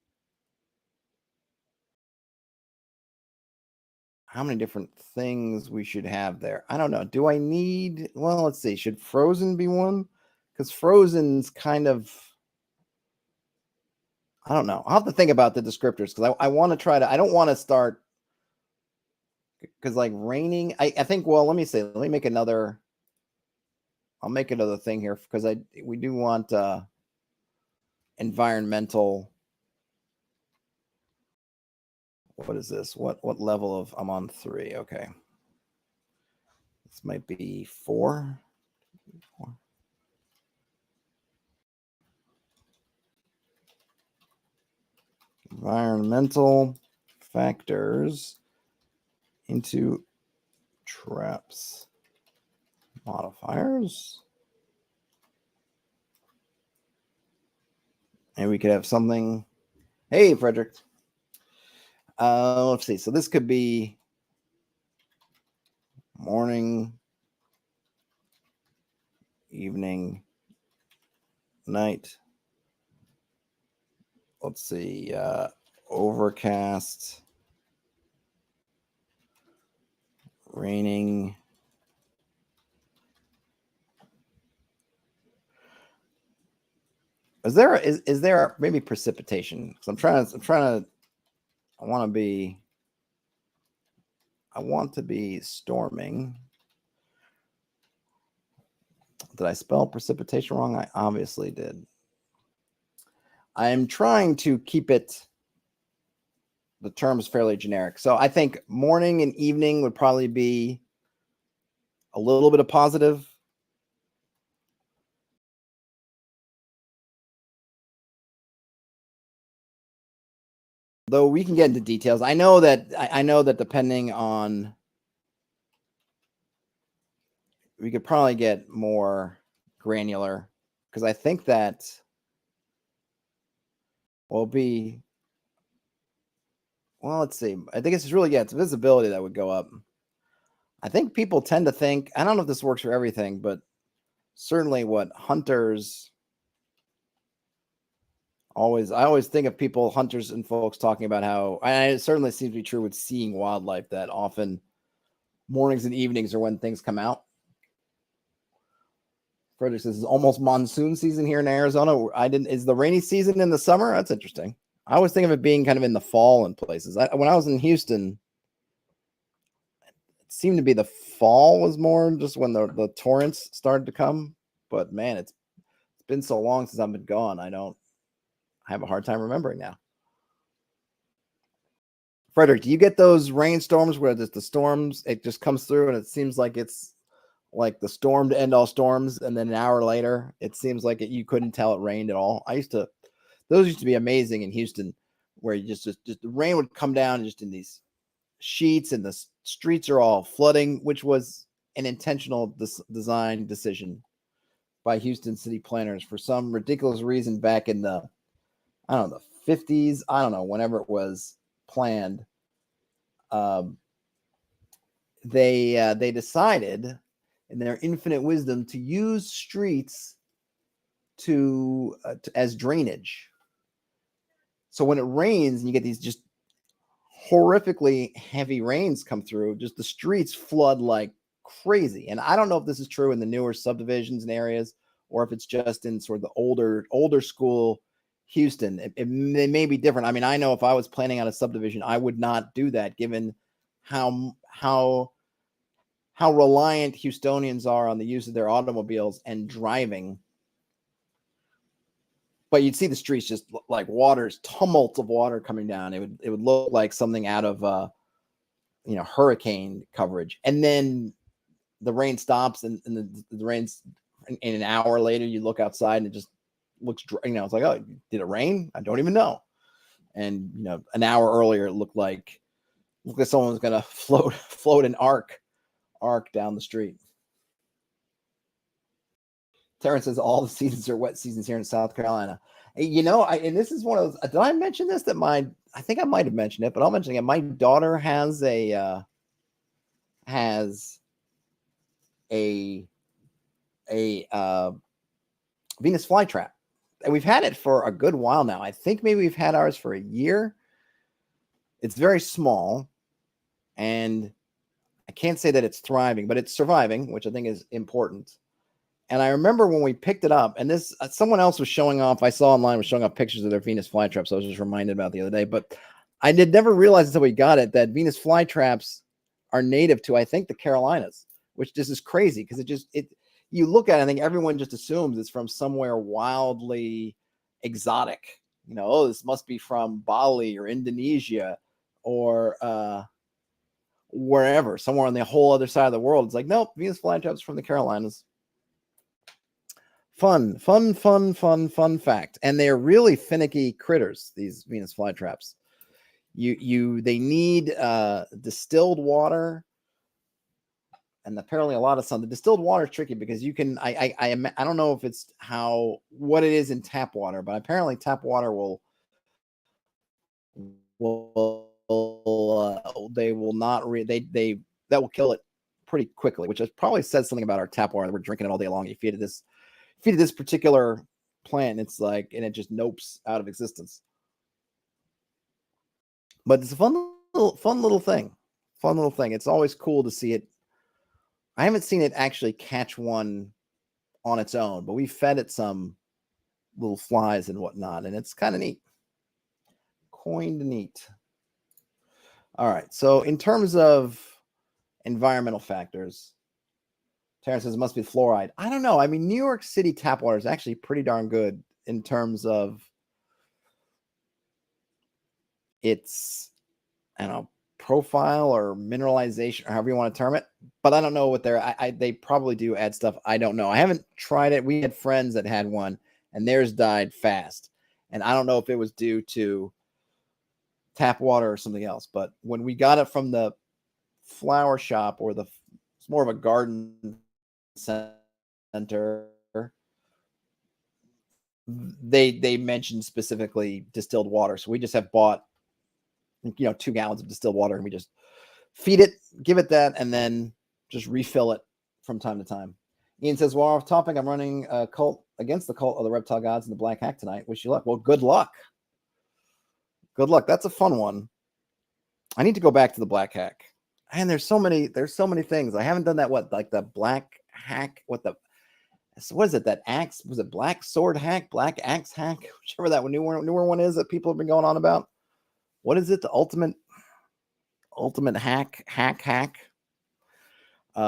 things we should have there. I don't know. Do I need, well, let's see. Should Frozen be one? Because Frozen's kind of, I don't know. I'll have to think about the descriptors, because I want to try to, I don't want to start, because like raining, I think, well, let me make another, I'll make another thing here, because we do want environmental. What is this? What level of, I'm on 3. Okay. This might be 4. Environmental factors into traps modifiers. And we could have something. Hey, Frederick. Let's see. So this could be morning, evening, night. Let's see. Overcast, raining. Is there maybe precipitation? Because I want to be storming. Did I spell precipitation wrong? I obviously did. I'm trying to keep the terms fairly generic. So I think morning and evening would probably be a little bit of positive. Though we can get into details. I know that depending on we could probably get more granular because I think that will be, well, let's see. I think it's really, it's visibility that would go up. I think people tend to think, I don't know if this works for everything, but certainly what hunters I always think of people, hunters and folks talking about how, and it certainly seems to be true with seeing wildlife, that often mornings and evenings are when things come out. Frederick says it's almost monsoon season here in Arizona. Is the rainy season in the summer? That's interesting. I always think of it being kind of in the fall in places. When I was in Houston, it seemed to be the fall was more just when the torrents started to come. But man, it's been so long since I've been gone. I have a hard time remembering now. Frederick, do you get those rainstorms where the storms, it just comes through and it seems like it's like the storm to end all storms, and then an hour later, it seems like you couldn't tell it rained at all? Those used to be amazing in Houston, where you just the rain would come down just in these sheets, and the streets are all flooding, which was an intentional design decision by Houston city planners for some ridiculous reason back in the, I don't know, the 50s. I don't know, whenever it was planned. They decided in their infinite wisdom to use streets as drainage. So when it rains and you get these just horrifically heavy rains come through, just the streets flood like crazy. And I don't know if this is true in the newer subdivisions and areas, or if it's just in sort of the older school Houston. It may be different. I mean, I know if I was planning on a subdivision, I would not do that, given how reliant Houstonians are on the use of their automobiles and driving. But you'd see the streets just like tumults of water coming down. It would look like something out of hurricane coverage. And then the rain stops, and the rain's in an hour later, you look outside and it just looks, it's like, oh, did it rain? I don't even know. And an hour earlier, it looked like someone was gonna float an arc down the street. Terrence says all the seasons are wet seasons here in South Carolina. And this is one of those. Did I mention this? I think I might have mentioned it, but I'll mention it. My daughter has a Venus flytrap, and we've had it for a good while now. I think maybe we've had ours for a year. It's very small, and I can't say that it's thriving, but it's surviving, which I think is important. And I remember when we picked it up, and this someone else was showing off. I saw online was showing off pictures of their Venus flytraps. So I was just reminded about the other day, but I did never realize until we got it that Venus flytraps are native to, I think, the Carolinas, which just is crazy because you look at it, I think everyone just assumes it's from somewhere wildly exotic. This must be from Bali or Indonesia or wherever, somewhere on the whole other side of the world. It's like, nope, Venus flytraps from the Carolinas. Fun fact. And they're really finicky critters, these Venus flytraps. They need distilled water, and apparently a lot of sun. The distilled water is tricky because you can, I don't know if it's what it is in tap water, but apparently tap water they will not that will kill it pretty quickly, which probably says something about our tap water. We're drinking it all day long. You feed it this particular plant, it's like, and it just nopes out of existence. But it's a fun little thing. It's always cool to see it. I haven't seen it actually catch one on its own, but we fed it some little flies and whatnot, and it's kind of neat. Coined neat. All right. So in terms of environmental factors, Terrence says it must be fluoride. I don't know. I mean, New York City tap water is actually pretty darn good in terms of its, I don't know, profile or mineralization, or however you want to term it. But I don't know what they probably do add stuff. I don't know. I haven't tried it. We had friends that had one, and theirs died fast. And I don't know if it was due to tap water or something else. But when we got it from the flower shop, or it's more of a garden center, they mentioned specifically distilled water. So we just have bought 2 gallons of distilled water, and we just feed it, give it that, and then just refill it from time to time. Ian says, well, off topic, I'm running a cult against the cult of the reptile gods and the black hack tonight. Wish you luck. Well, good luck. Good luck. That's a fun one. I need to go back to the black hack. And there's so many things. I haven't done that. What, like the black hack? What is it? That axe? Was it black sword hack? Black axe hack? Whichever that newer one is that people have been going on about. What is it? The ultimate hack.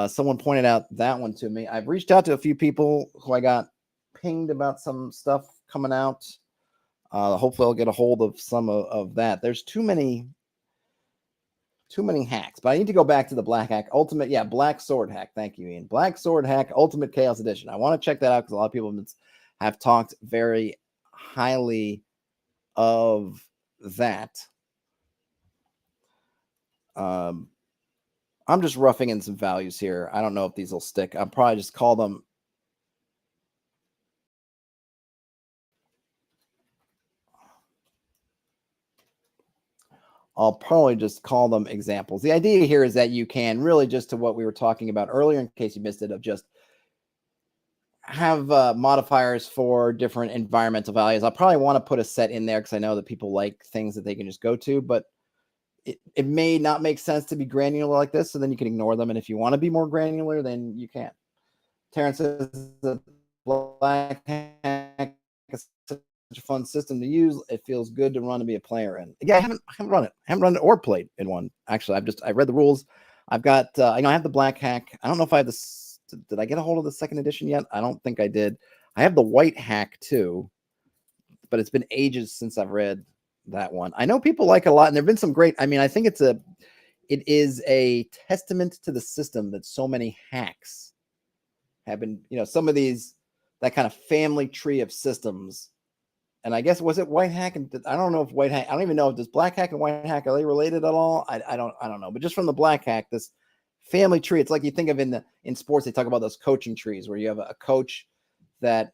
Someone pointed out that one to me. I've reached out to a few people who I got pinged about some stuff coming out. Hopefully I'll get a hold of some of that. There's too many hacks, but I need to go back to the black hack ultimate. Yeah, black sword hack. Thank you, Ian. Black sword hack ultimate chaos edition. I want to check that out because a lot of people have talked very highly of that. I'm just roughing in some values here. I don't know if these will stick. I'll probably just call them. I'll probably just call them examples. The idea here is that you can really, just to what we were talking about earlier, in case you missed it, of just have modifiers for different environmental values. I'll probably want to put a set in there because I know that people like things that they can just go to, but it may not make sense to be granular like this, so then you can ignore them. And if you want to be more granular, then you can. Terrence says the black hack is such a fun system to use. It feels good to run and be a player in. Yeah, I haven't run it. I haven't run it or played in one. Actually, I read the rules. I've got I have the black hack. I don't know if I have this. Did I get a hold of the second edition yet? I don't think I did. I have the white hack too, but it's been ages since I've read that one. I know people like it a lot, and there've been some great. I mean, I think it is a testament to the system that so many hacks have been. Some of these, that kind of family tree of systems. And I guess, was it white hack? And I don't know if white hack. I don't even know if this black hack and white hack, are they related at all? I don't know. But just from the black hack, this family tree, it's like you think of in sports, they talk about those coaching trees where you have a coach that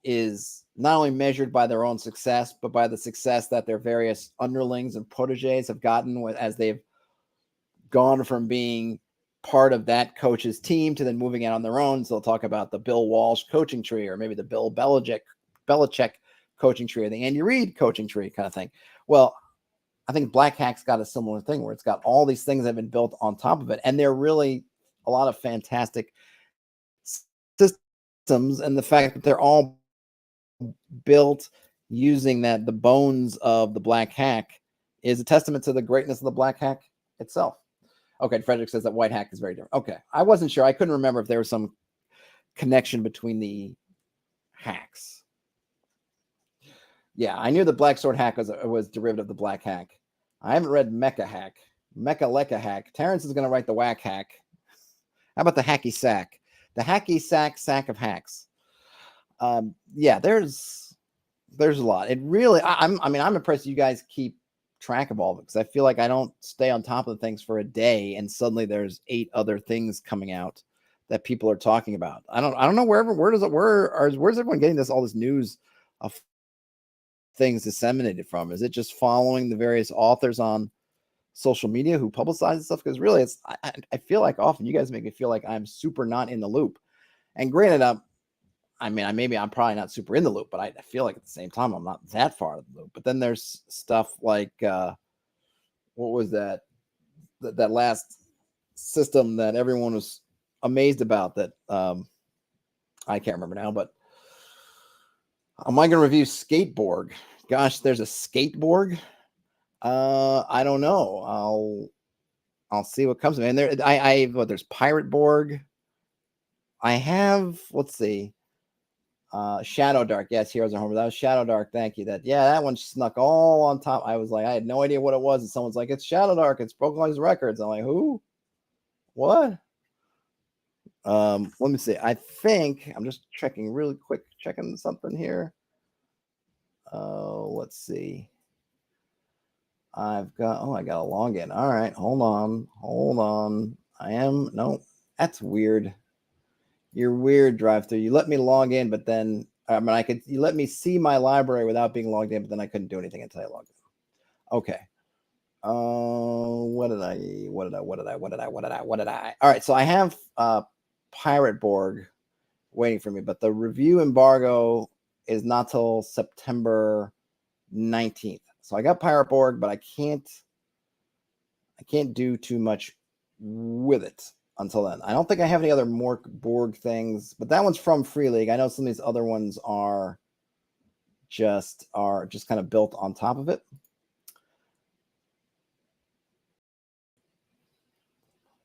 is not only measured by their own success, but by the success that their various underlings and proteges have gotten as they've gone from being part of that coach's team to then moving out on their own. So they'll talk about the Bill Walsh coaching tree, or maybe the Bill Belichick coaching tree, or the Andy Reid coaching tree kind of thing. Well, I think Black Hack's got a similar thing where it's got all these things that have been built on top of it. And they're really a lot of fantastic systems. And the fact that they're all built using the bones of the Black Hack is a testament to the greatness of the Black Hack itself. Okay, Frederick says that white hack is very different. Okay, I wasn't sure. I couldn't remember if there was some connection between the hacks. Yeah, I knew the Black Sword hack was derivative of the Black Hack. I haven't read Mecha Hack. Mecha Lecca Hack. Terrence is going to write the Whack Hack. How about the Hacky Sack? The Hacky Sack of hacks. Yeah, there's a lot. It really, I'm impressed you guys keep track of all of it, because I feel like I don't stay on top of things for a day and suddenly there's 8 other things coming out that people are talking about. I don't know where's everyone getting all this news of things disseminated from? Is it just following the various authors on social media who publicize stuff? Because really, I feel like often you guys make me feel like I'm super not in the loop. And granted, I'm probably not super in the loop, but I feel like at the same time I'm not that far in the loop. But then there's stuff like what was that last system that everyone was amazed about that I can't remember now, but am I going to review Skateboard? Gosh, there's a Skateboard. I don't know. I'll see what comes of it. And there's Pirate Borg. I have, let's see. Shadow Dark. Yes, Heroes are Homer. That was Shadow Dark. Thank you. That one snuck all on top. I was like, I had no idea what it was. And someone's like, it's Shadow Dark. It's Broken's Records. I'm like, who? What? Let me see. I think I'm just checking really quick, checking something here. Let's see. I got a login. All right, hold on. That's weird. You're weird, drive through. You let me log in, but then you let me see my library without being logged in, but then I couldn't do anything until I logged in. Okay. What did I? All right, so I have Pirate Borg waiting for me, but the review embargo is not till September 19th. So I got Pirate Borg, but I can't do too much with it until then. I don't think I have any other more Borg things, but that one's from Free League. I know some of these other ones are just kind of built on top of it.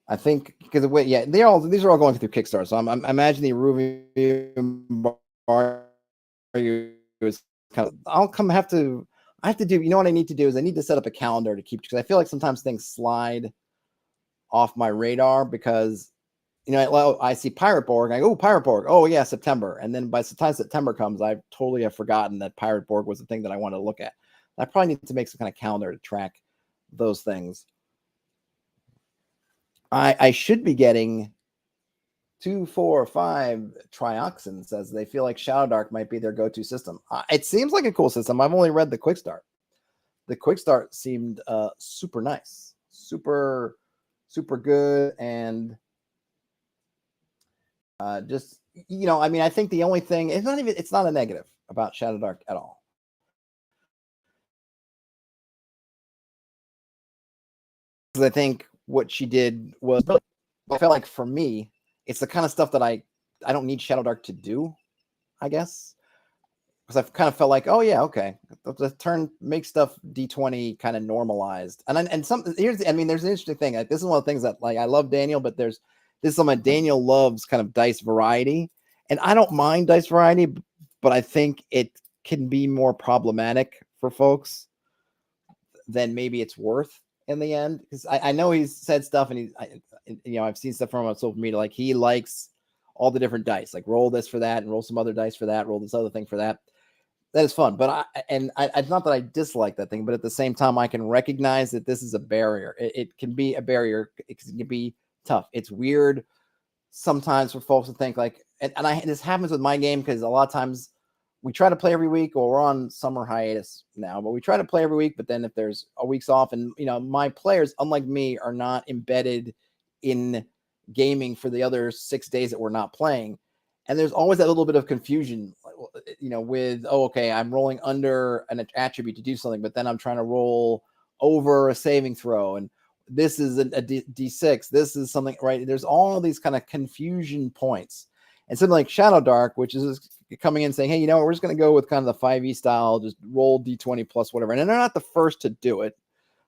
I think because these are all going through Kickstarter. So I'm imagining the review is kind of. I have to do. You know what I need to do is I need to set up a calendar to keep, because I feel like sometimes things slide off my radar because I see Pirate Borg. I go, oh, Pirate Borg. Oh yeah, September. And then by the time September comes, I totally have forgotten that Pirate Borg was the thing that I wanted to look at. I probably need to make some kind of calendar to track those things. I should be getting 2, 4, 5 Trioxin says they feel like Shadow Dark might be their go-to system. It seems like a cool system. I've only read the Quick Start. The Quick Start seemed super nice, super good, and just I think the only thing, it's not a negative about Shadow Dark at all. Because I think what she did was, I felt like for me, it's the kind of stuff that I don't need Shadow Dark to do, I guess. Because I've kind of felt like, oh yeah, okay, the turn make stuff D20 kind of normalized, and there's an interesting thing. This is one of the things that, like, I love Daniel, but this is something Daniel loves, kind of dice variety, and I don't mind dice variety, but I think it can be more problematic for folks than maybe it's worth in the end. Because I know he's said stuff, and I've seen stuff from him on social media, like he likes all the different dice, like roll this for that and roll some other dice for that, roll this other thing for that. That is fun, but it's not that I dislike that thing, but at the same time, I can recognize that this is a barrier. It can be a barrier. It can be tough. It's weird sometimes for folks to think like, and this happens with my game, because a lot of times we try to play every week, or we're on summer hiatus now, but we try to play every week. But then if there's a week's off, and my players, unlike me, are not embedded in gaming for the other 6 days that we're not playing. And there's always that little bit of confusion, with, oh, okay, I'm rolling under an attribute to do something, but then I'm trying to roll over a saving throw, and this is a D6. This is something, right? There's all these kind of confusion points. And something like Shadow Dark, which is coming in saying, hey, we're just going to go with kind of the 5e style, just roll D20 plus whatever. And they're not the first to do it.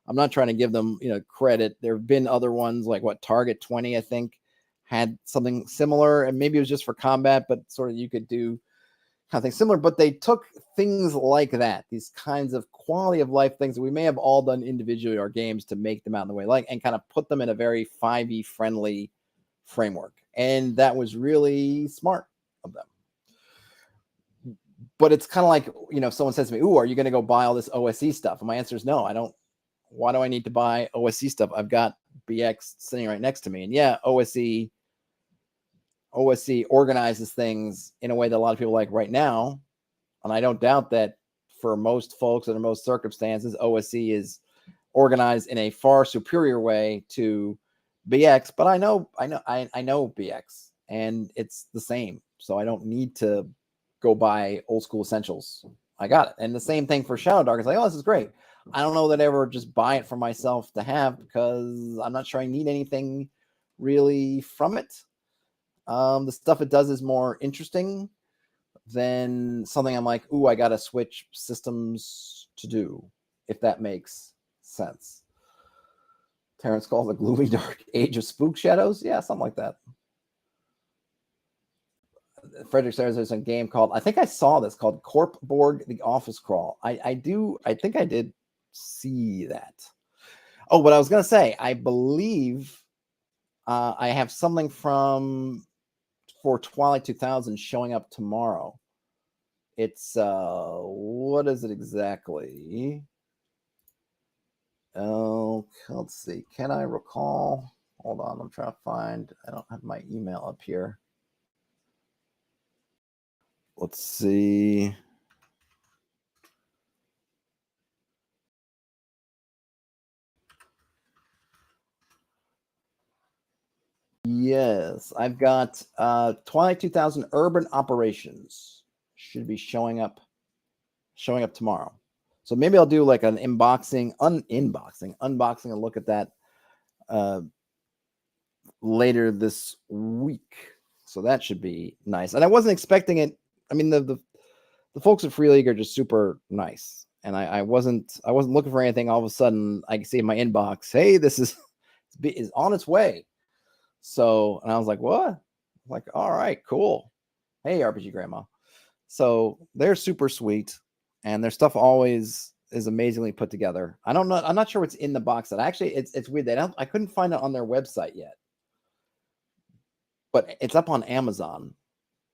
I'm not trying to give them, credit. There have been other ones, like Target 20, I think, had something similar, and maybe it was just for combat, but sort of you could do kind of thing similar. But they took things like that, these kinds of quality of life things that we may have all done individually, our games, to make them out in the way, and kind of put them in a very 5e friendly framework. And that was really smart of them. But it's kind of like, if someone says to me, ooh, are you going to go buy all this OSE stuff? And my answer is no, I don't. Why do I need to buy OSE stuff? I've got BX sitting right next to me. And yeah, OSE organizes things in a way that a lot of people like right now. And I don't doubt that for most folks under most circumstances, OSE is organized in a far superior way to BX. But I know BX, and it's the same. So I don't need to go buy old school essentials. I got it. And the same thing for Shadow Dark. It's like, oh, this is great. I don't know that I ever just buy it for myself to have, because I'm not sure I need anything really from it. The stuff it does is more interesting than something I'm like, ooh, I got to switch systems to do, if that makes sense. Terrence calls it Gloomy Dark Age of Spook Shadows. Yeah, something like that. Frederick says there's a game called, I think I saw this, called Corp Borg The Office Crawl. I think I did see that. Oh, but I was going to say, I believe I have something for Twilight 2000 showing up tomorrow. It's what is it exactly? Oh, let's see. Can I recall? Hold on, I'm trying to find. I don't have my email up here. Let's see. Yes, I've got Twilight 2000 Urban Operations. Should be showing up tomorrow. So maybe I'll do like an unboxing, and look at that later this week. So that should be nice. And I wasn't expecting it. I mean, the folks at Free League are just super nice. And I wasn't looking for anything. All of a sudden, I see in my inbox, hey, this is on its way. So, and I was like, what? I'm like, all right, cool. Hey, RPG Grandma. So they're super sweet, and their stuff always is amazingly put together. I don't know. I'm not sure what's in the box. That actually, it's weird. I couldn't find it on their website yet, but it's up on Amazon.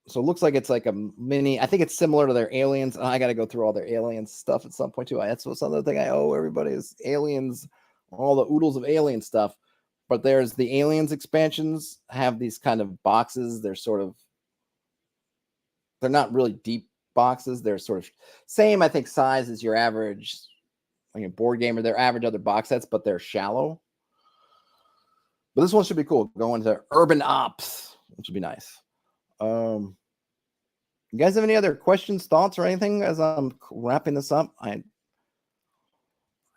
So it looks like it's like a mini. I think it's similar to their Aliens. I got to go through all their Aliens stuff at some point too. That's another thing I owe everybody is Aliens, all the oodles of Alien stuff. But there's the Aliens expansions have these kind of boxes. They're not really deep boxes. They're sort of same, I think, size as your average board game or their average other box sets, but they're shallow. But this one should be cool. Going to Urban Ops, which would be nice. You guys have any other questions, thoughts, or anything as I'm wrapping this up?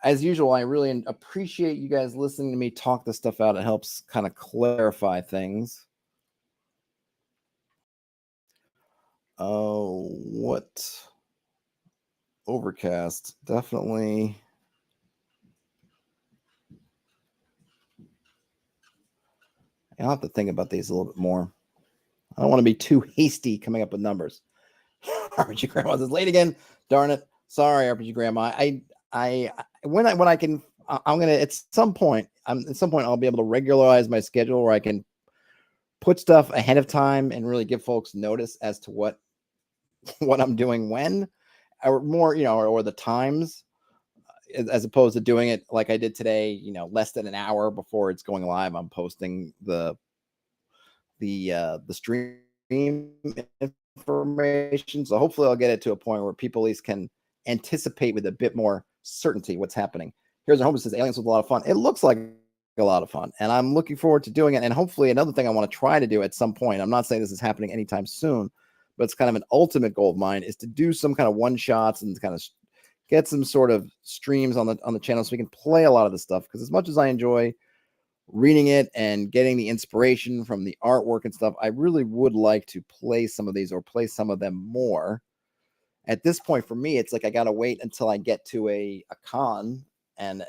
As usual, I really appreciate you guys listening to me talk this stuff out. It helps kind of clarify things. Oh, what? Overcast, definitely. I'll have to think about these a little bit more. I don't want to be too hasty coming up with numbers. RPG Grandma says late again. Darn it. Sorry, RPG Grandma. When I can, I'm gonna at some point I'll be able to regularize my schedule where I can put stuff ahead of time and really give folks notice as to what I'm doing when, or more, or the times, as opposed to doing it like I did today, less than an hour before it's going live. I'm posting the stream information. So hopefully I'll get it to a point where people at least can anticipate with a bit more certainty what's happening. Here's a home that says Aliens was a lot of fun. It looks like a lot of fun, and I'm looking forward to doing it. And hopefully another thing I want to try to do at some point, I'm not saying this is happening anytime soon, but it's kind of an ultimate goal of mine, is to do some kind of one shots and kind of get some sort of streams on the channel so we can play a lot of this stuff. Because as much as I enjoy reading it and getting the inspiration from the artwork and stuff, I really would like to play some of these, or play some of them more. At this point, for me, it's like I got to wait until I get to a con. And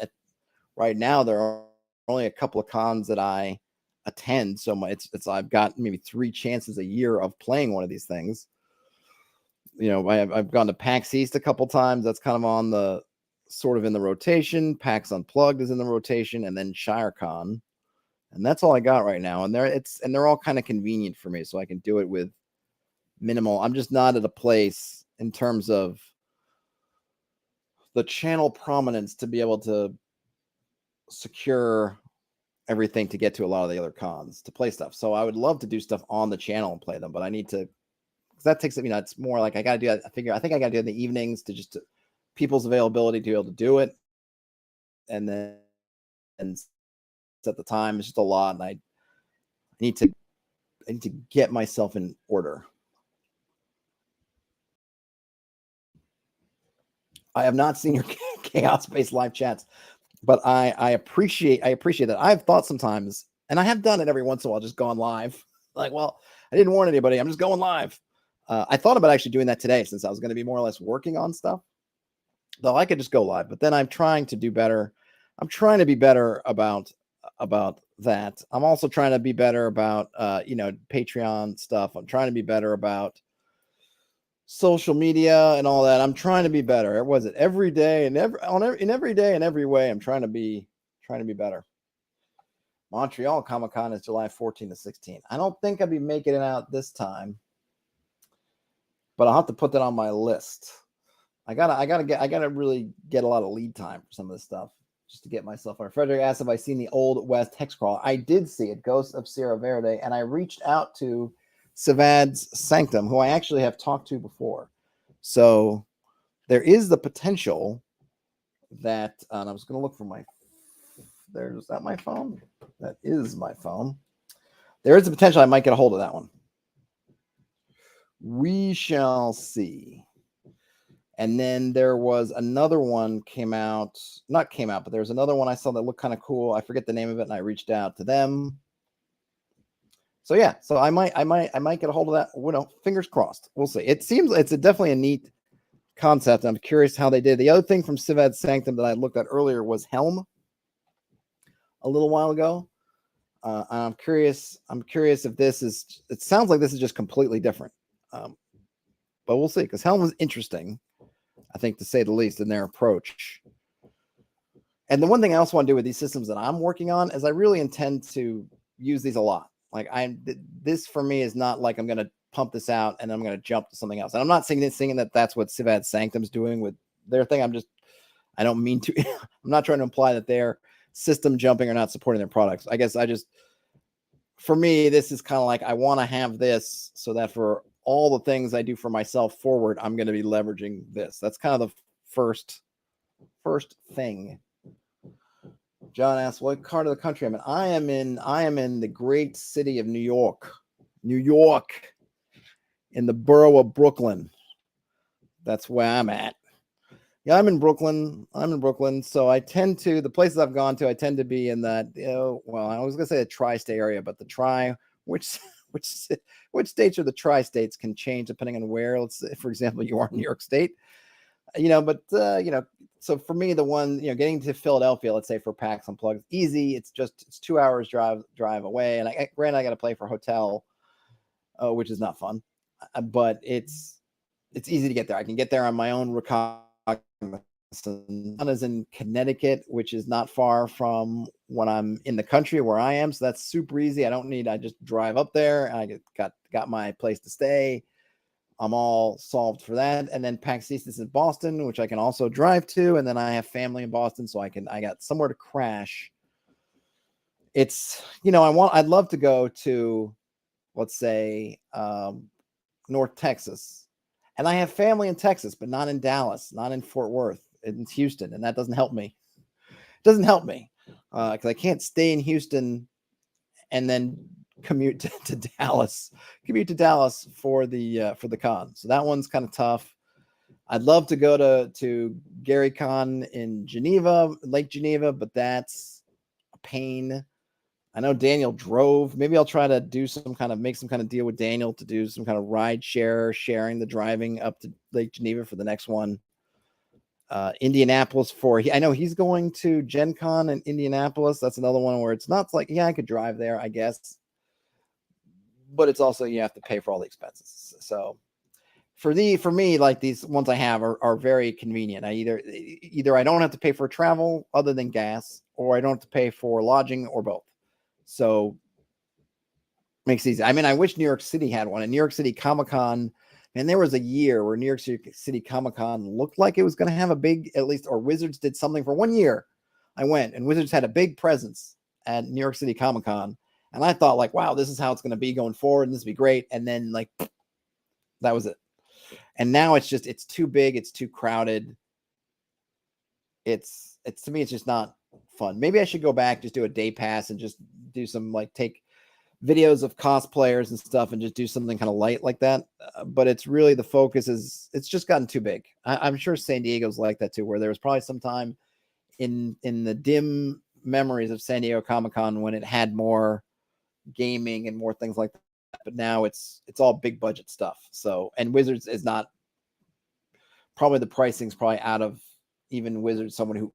right now, there are only a couple of cons that I attend. So it's I've got maybe 3 chances a year of playing one of these things. I've gone to PAX East a couple times. That's kind of on the sort of in the rotation. PAX Unplugged is in the rotation, and then ShireCon. And that's all I got right now. And they're all kind of convenient for me, so I can do it with minimal. I'm just not at a place in terms of the channel prominence to be able to secure everything to get to a lot of the other cons to play stuff. So I would love to do stuff on the channel and play them, but I need to, because that takes, it's more like I got to do that. I think I got to do it in the evenings to just people's availability to be able to do it. And then at the time, it's just a lot. And I need to get myself in order. I have not seen your chaos-based live chats, but I appreciate that. I've thought sometimes, and I have done it every once in a while, just gone live. Like, well, I didn't warn anybody. I'm just going live. I thought about actually doing that today, since I was going to be more or less working on stuff. Though I could just go live, but then I'm trying to do better. I'm trying to be better about that. I'm also trying to be better about Patreon stuff. I'm trying to be better about social media and all that. I'm trying to be better. Was it every day and every day and every way? I'm trying to be better. Montreal Comic Con is July 14 to 16. I don't think I'll be making it out this time, but I'll have to put that on my list. I gotta really get a lot of lead time for some of this stuff just to get myself on. Frederick asked if I seen the Old West Hex Crawler. I did see it, Ghosts of Sierra Verde, and I reached out to Savad's Sanctum, who I actually have talked to before. So there is the potential that, and I was going to look for my, is that my phone? That is my phone. There is a potential I might get a hold of that one. We shall see. And then there was another one not came out, but there was another one I saw that looked kind of cool. I forget the name of it, and I reached out to them. So yeah, so I might get a hold of that. Well, fingers crossed. We'll see. It seems it's definitely a neat concept. I'm curious how they did. The other thing from Civad's Sanctum that I looked at earlier was Helm a little while ago. I'm curious if this is. It sounds like this is just completely different, but we'll see. Because Helm was interesting, I think, to say the least, in their approach. And the one thing I also want to do with these systems that I'm working on is I really intend to use these a lot. Like this for me is not like I'm going to pump this out and I'm going to jump to something else. And I'm not saying that that's what Civad Sanctum's doing with their thing. I don't mean to, I'm not trying to imply that they're system jumping or not supporting their products. I guess for me, this is kind of like, I want to have this so that for all the things I do for myself forward, I'm going to be leveraging this. That's kind of the first thing. John asks, what part of the country I'm in? I am in the great city of New York, in the borough of Brooklyn. That's where I'm at. Yeah, I'm in Brooklyn. So I tend to, the places I've gone to, I tend to be in that, well, I was going to say the tri-state area, but which states are the tri-states can change depending on where, let's say, for example, you are in New York State, so for me, the one, getting to Philadelphia, let's say for PAX Unplugged, easy. It's 2 hours drive away. And I got to play for hotel, which is not fun, but it's easy to get there. I can get there on my own recognizance. One is in Connecticut, which is not far from when I'm in the country where I am. So that's super easy. I just drive up there and I got my place to stay. I'm all solved for that. And then PAX East is in Boston, which I can also drive to. And then I have family in Boston, so I got somewhere to crash. It's, I'd love to go to, let's say, North Texas. And I have family in Texas, but not in Dallas, not in Fort Worth, in Houston. And that doesn't help me. Because I can't stay in Houston and then commute to Dallas for the con. So that one's kind of tough. I'd love to go to Gary Con in Lake Geneva, but that's a pain. I know Daniel drove. Maybe I'll try to make some kind of deal with Daniel to do some kind of sharing the driving up to Lake Geneva for the next one. Indianapolis I know he's going to Gen Con in Indianapolis. That's another one where it's not like, I could drive there, I guess, but it's also, you have to pay for all the expenses. So for me, like these ones I have are very convenient. I either I don't have to pay for travel other than gas, or I don't have to pay for lodging, or both. So makes it easy. I mean, I wish New York City had one. In New York City Comic-Con, and there was a year where New York City Comic-Con looked like it was going to have a big, at least, or Wizards did something for 1 year. I went, and Wizards had a big presence at New York City Comic-Con. And I thought, like, wow, this is how it's going to be going forward, and this will be great. And then, like, that was it. And now it's too big. It's too crowded. It's to me, it's just not fun. Maybe I should go back, just do a day pass and just do some, like, take videos of cosplayers and stuff and just do something kind of light like that. But it's really, the focus it's just gotten too big. I'm sure San Diego's like that too, where there was probably some time in the dim memories of San Diego Comic-Con when it had more gaming and more things like that. But now it's all big budget stuff. So, and Wizards is not, probably the pricing's probably out of even Wizards, someone who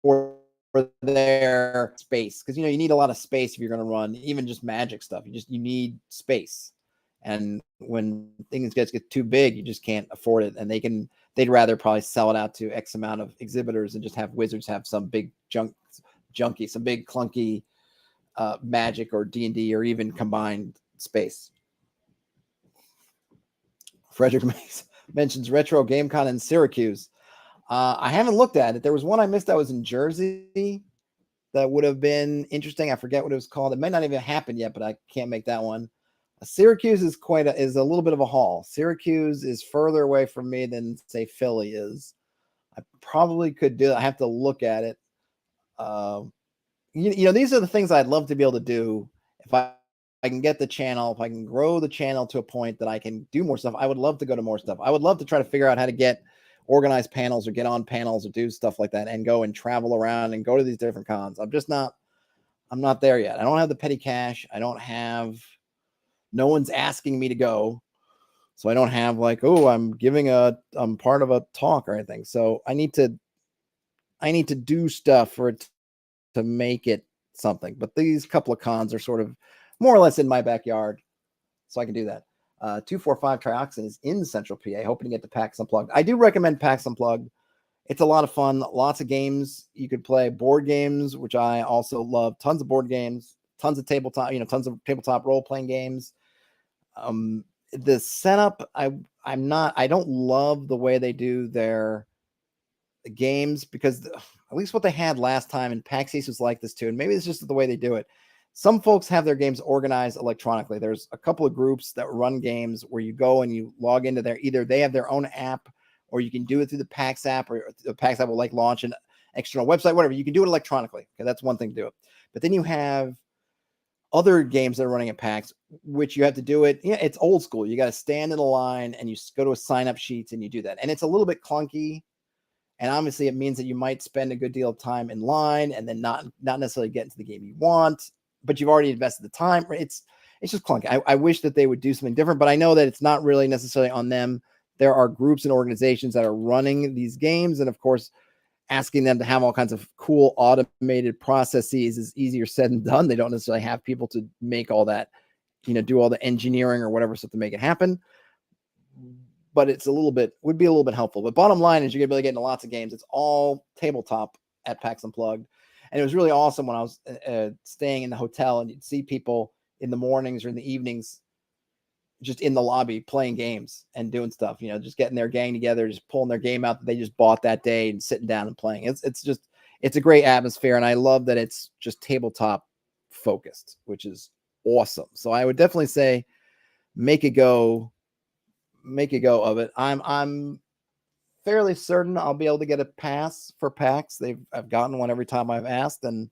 for their space, because you need a lot of space if you're going to run even just Magic stuff. You need space, and when things get too big, you just can't afford it. And they'd rather probably sell it out to X amount of exhibitors and just have Wizards have some big junky, some big clunky Magic or D&D or even combined space. Frederick mentions Retro GameCon in Syracuse. I haven't looked at it. There was one I missed that was in Jersey. that would have been interesting. I forget what it was called. It might not even happen yet, but I can't make that one. Syracuse is is a little bit of a haul. Syracuse is further away from me than say Philly is. I probably could do it. I have to look at it. These are the things I'd love to be able to do if I can get the channel, if I can grow the channel to a point that I can do more stuff. I would love to go to more stuff. I would love to try to figure out how to get organized panels or get on panels or do stuff like that and go and travel around and go to these different cons. I'm not there yet. I don't have the petty cash. No one's asking me to go. So I don't have like, oh, I'm part of a talk or anything. So I need to do stuff for it to make it something. But these couple of cons are sort of more or less in my backyard. So I can do that. 245 Trioxin is in Central PA, hoping to get to PAX Unplugged. I do recommend PAX Unplugged. It's a lot of fun. Lots of games you could play. Board games, which I also love. Tons of board games. Tons of tabletop role-playing games. The setup, I don't love the way they do their games because at least what they had last time, and PAX East was like this too, and maybe it's just the way they do it. Some folks have their games organized electronically. There's a couple of groups that run games where you go and you log into either they have their own app or you can do it through the PAX app, or the PAX app will like launch an external website, whatever. You can do it electronically. Okay, that's one thing to do it. But then you have other games that are running at PAX, which you have to do it. Yeah, it's old school. You got to stand in a line and you go to a sign up sheets and you do that. And it's a little bit clunky. And obviously it means that you might spend a good deal of time in line and then not necessarily get into the game you want, but you've already invested the time. It's just clunky. I wish that they would do something different, but I know that it's not really necessarily on them. There are groups and organizations that are running these games. And of course, asking them to have all kinds of cool automated processes is easier said than done. They don't necessarily have people to make all that, do all the engineering or whatever stuff to make it happen. But would be a little bit helpful. But bottom line is you're going to be able to get into lots of games. It's all tabletop at PAX Unplugged. And it was really awesome when I was staying in the hotel and you'd see people in the mornings or in the evenings just in the lobby playing games and doing stuff, just getting their gang together, just pulling their game out that they just bought that day and sitting down and playing. It's a great atmosphere. And I love that it's just tabletop focused, which is awesome. So I would definitely say make a go of it. I'm fairly certain I'll be able to get a pass for PAX. I've gotten one every time I've asked, and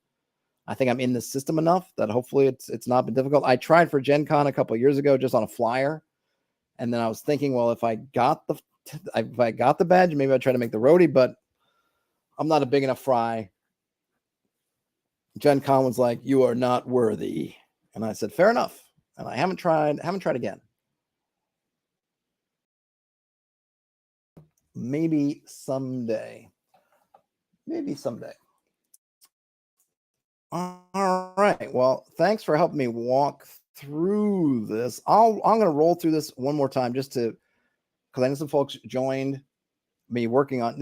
I think I'm in the system enough that hopefully it's not been difficult. I tried for Gen Con a couple of years ago just on a flyer, and then I was thinking, well, if I got the badge, maybe I'd try to make the roadie, but I'm not a big enough fry. Gen Con was like, "You are not worthy," and I said, "Fair enough." And I haven't tried again. Maybe someday. All right. Well, thanks for helping me walk through this. I'm going to roll through this one more time just because I know some folks joined me working on,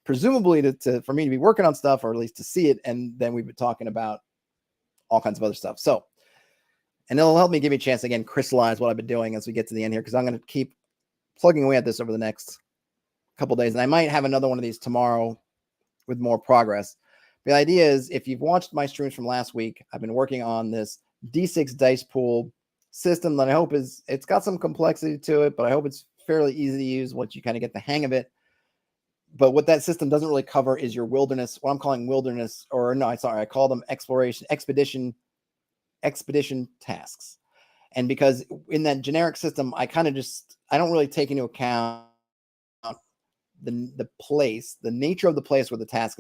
presumably for me to be working on stuff, or at least to see it. And then we've been talking about all kinds of other stuff. So, and it'll help me give me a chance to, again, crystallize what I've been doing as we get to the end here, because I'm going to keep plugging away at this over the next couple days. And I might have another one of these tomorrow with more progress. The idea is, if you've watched my streams from last week, I've been working on this D6 dice pool system that I hope it's got some complexity to it, but I hope it's fairly easy to use once you kind of get the hang of it. But what that system doesn't really cover is your wilderness, what I'm calling wilderness, I call them expedition tasks. And because in that generic system, I don't really take into account the place, the nature of the place where the task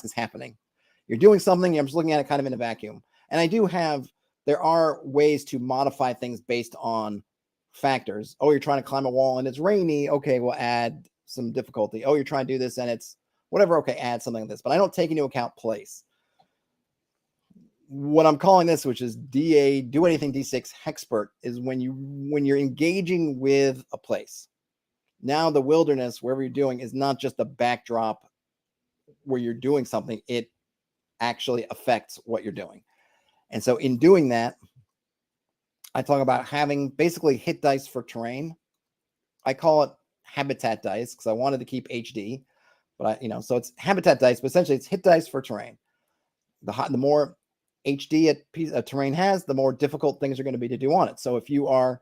is happening. You're doing something, I'm just looking at it kind of in a vacuum. And there are ways to modify things based on factors. Oh, you're trying to climb a wall and it's rainy. Okay, we'll add some difficulty. Oh, you're trying to do this and it's whatever. Okay, add something like this. But I don't take into account place. What I'm calling this, which is Do Anything D6 Hexpert, is when you're engaging with a place. Now the wilderness, wherever you're doing, is not just a backdrop where you're doing something. It actually affects what you're doing. And so in doing that, I talk about having basically hit dice for terrain. I call it habitat dice because I wanted to keep HD, but so it's habitat dice, but essentially it's hit dice for terrain. the more HD a terrain has, the more difficult things are going to be to do on it. So if you want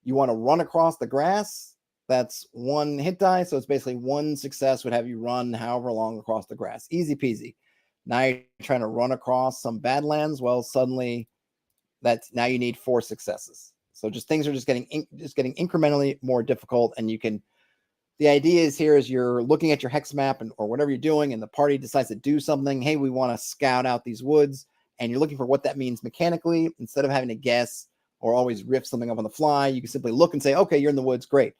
to run across the grass, that's 1 hit die. So it's basically 1 success would have you run however long across the grass. Easy peasy. Now you're trying to run across some badlands. Well, suddenly now you need 4 successes. So things are just getting incrementally more difficult. And the idea is here is you're looking at your hex map or whatever you're doing, and the party decides to do something. Hey, we want to scout out these woods, and you're looking for what that means mechanically. Instead of having to guess or always riff something up on the fly, you can simply look and say, okay, you're in the woods. Great.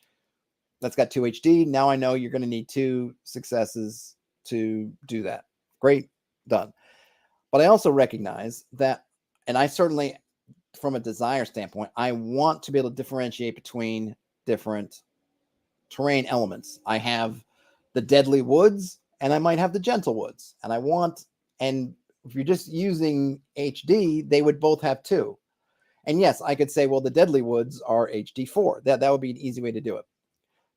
That's got 2 HD. Now I know you're going to need 2 successes to do that. Great. Done. But I also recognize that, and I certainly, from a desire standpoint, I want to be able to differentiate between different terrain elements. I have the deadly woods and I might have the gentle woods, and if you're just using HD, they would both have 2. And yes, I could say, well, the deadly woods are HD4. That would be an easy way to do it.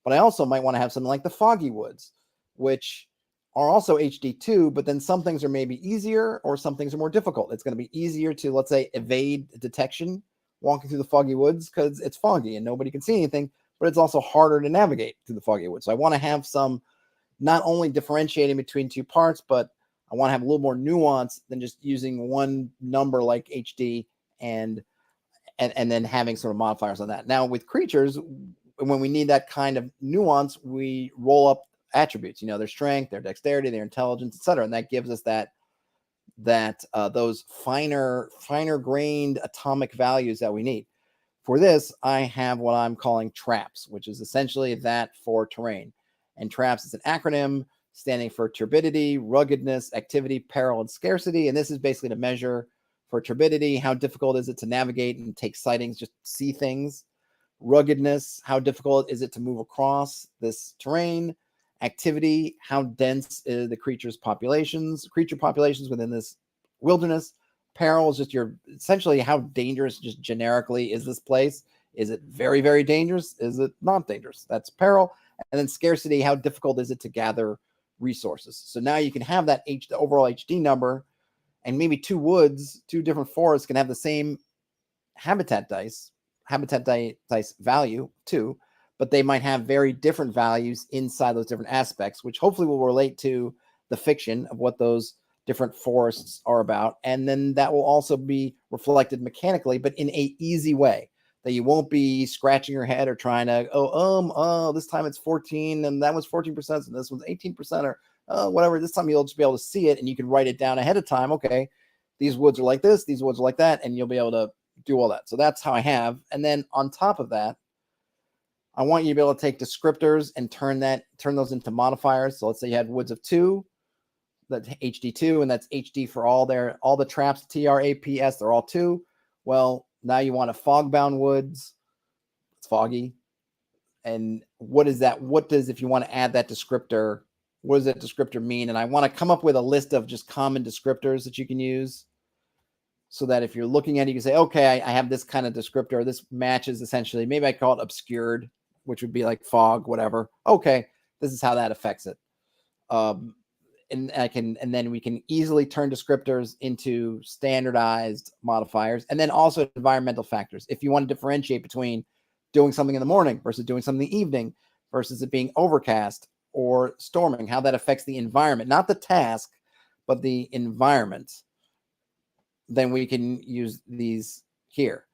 But I also might want to have something like the foggy woods, which are also HD2, but then some things are maybe easier or some things are more difficult. It's going to be easier to, let's say, evade detection walking through the foggy woods because it's foggy and nobody can see anything, but it's also harder to navigate through the foggy woods. So I want to have some not only differentiating between 2 parts, but I want to have a little more nuance than just using one number like HD and then having sort of modifiers on that. Now with creatures, when we need that kind of nuance, we roll up attributes, their strength, their dexterity, their intelligence, etc. And that gives us those finer grained atomic values that we need. For this, I have what I'm calling traps, which is essentially that for terrain. And traps is an acronym standing for turbidity, ruggedness, activity, peril, and scarcity. And this is basically to measure for turbidity, how difficult is it to navigate and take sightings, just see things. Ruggedness, how difficult is it to move across this terrain. Activity, how dense is the creature populations within this wilderness. Peril is just essentially how dangerous just generically is this place. Is it very, very dangerous? Is it not dangerous? That's peril. And then scarcity, how difficult is it to gather resources? So now you can have the overall HD number, and maybe 2 different forests can have the same habitat dice value too, but they might have very different values inside those different aspects, which hopefully will relate to the fiction of what those different forests are about. And then that will also be reflected mechanically, but in a easy way that you won't be scratching your head or trying to, this time it's 14 and that was 14% and this one's 18% or whatever. This time you'll just be able to see it and you can write it down ahead of time. Okay, these woods are like this, these woods are like that, and you'll be able to do all that. So that's how I have. And then on top of that, I want you to be able to take descriptors and turn those into modifiers. So let's say you had woods of 2, that's HD2, and that's HD for all the traps, TRAPS, they're all 2. Well, now you want a fog-bound woods. It's foggy. And what is that? If you want to add that descriptor, what does that descriptor mean? And I want to come up with a list of just common descriptors that you can use, so that if you're looking at it, you can say, okay, I have this kind of descriptor. This matches essentially, maybe I call it obscured, which would be like fog, whatever. Okay, this is how that affects it. And then we can easily turn descriptors into standardized modifiers, and then also environmental factors. If you want to differentiate between doing something in the morning versus doing something in the evening versus it being overcast or storming, how that affects the environment, not the task, but the environment, then we can use these here,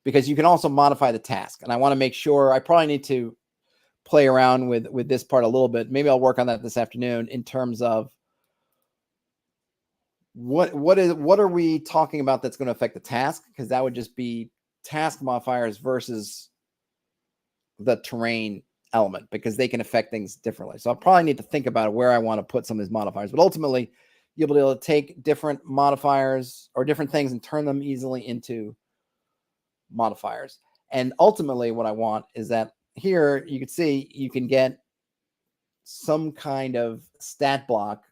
because you can also modify the task. And I want to make sure, I probably need to play around with this part a little bit. Maybe I'll work on that this afternoon in terms of what are we talking about that's going to affect the task, because that would just be task modifiers versus the terrain element, because they can affect things differently. So I'll probably need to think about where I want to put some of these modifiers, but ultimately you'll be able to take different modifiers or different things and turn them easily into modifiers. And ultimately what I want is that here you can see you can get some kind of stat block,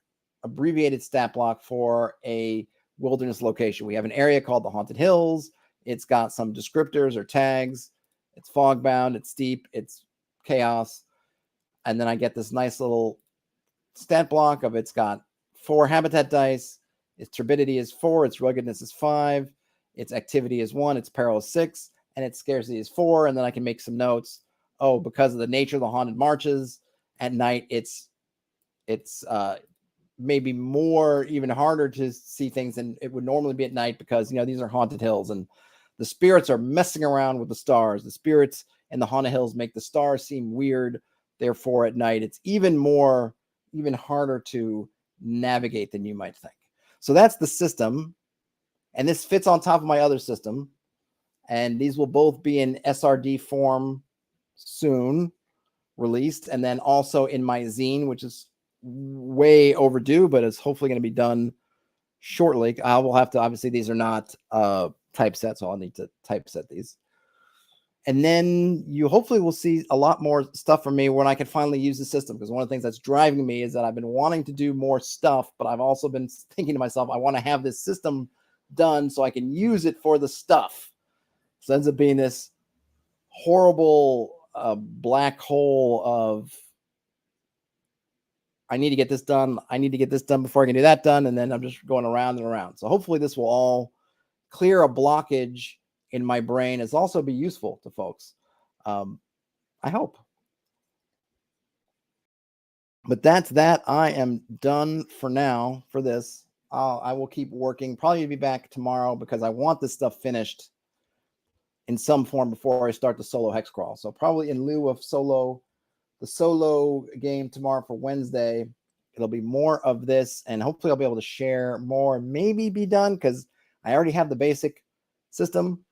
abbreviated stat block for a wilderness location. We have an area called the Haunted Hills. It's got some descriptors or tags. It's fog bound, it's steep, it's chaos. And then I get this nice little stat block of it's got 4 habitat dice, Its turbidity is 4, its ruggedness is 5, its activity is 1, its peril is 6, and its scarcity is 4. And then I can make some notes. Oh, because of the nature of the haunted marches, at night it's maybe more, even harder to see things than it would normally be at night, because these are haunted hills and the spirits are messing around with the stars. The spirits in the haunted hills make the stars seem weird. Therefore, at night it's even harder to navigate than you might think. So that's the system, and this fits on top of my other system, and these will both be in SRD form soon released, and then also in my zine, which is way overdue, but it's hopefully going to be done shortly. I will have to, obviously these are not typeset, so I'll need to typeset these. And then you hopefully will see a lot more stuff from me when I can finally use the system, because one of the things that's driving me is that I've been wanting to do more stuff, but I've also been thinking to myself, I want to have this system done so I can use it for the stuff. So it ends up being this horrible black hole of, I need to get this done. I need to get this done before I can do that done. And then I'm just going around and around. So hopefully this will all clear a blockage in my brain. It's also be useful to folks. I hope. But that's that. I am done for now for this. I will keep working. Probably be back tomorrow because I want this stuff finished in some form before I start the solo hex crawl. So probably in lieu of the solo game tomorrow for Wednesday, it'll be more of this, and hopefully I'll be able to share more, maybe be done, because I already have the basic system,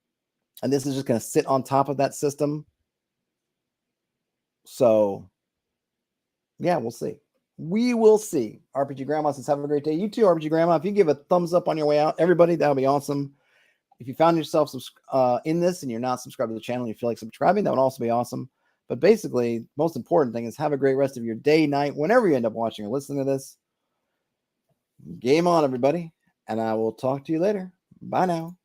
and this is just going to sit on top of that system. So yeah, we'll see. We will see. RPG Grandma says, have a great day. You too, RPG Grandma. If you give a thumbs up on your way out, everybody, that would be awesome. If you found yourself in this and you're not subscribed to the channel, you feel like subscribing, that would also be awesome. But basically, most important thing is have a great rest of your day, night, whenever you end up watching or listening to this. Game on, everybody. And I will talk to you later. Bye now.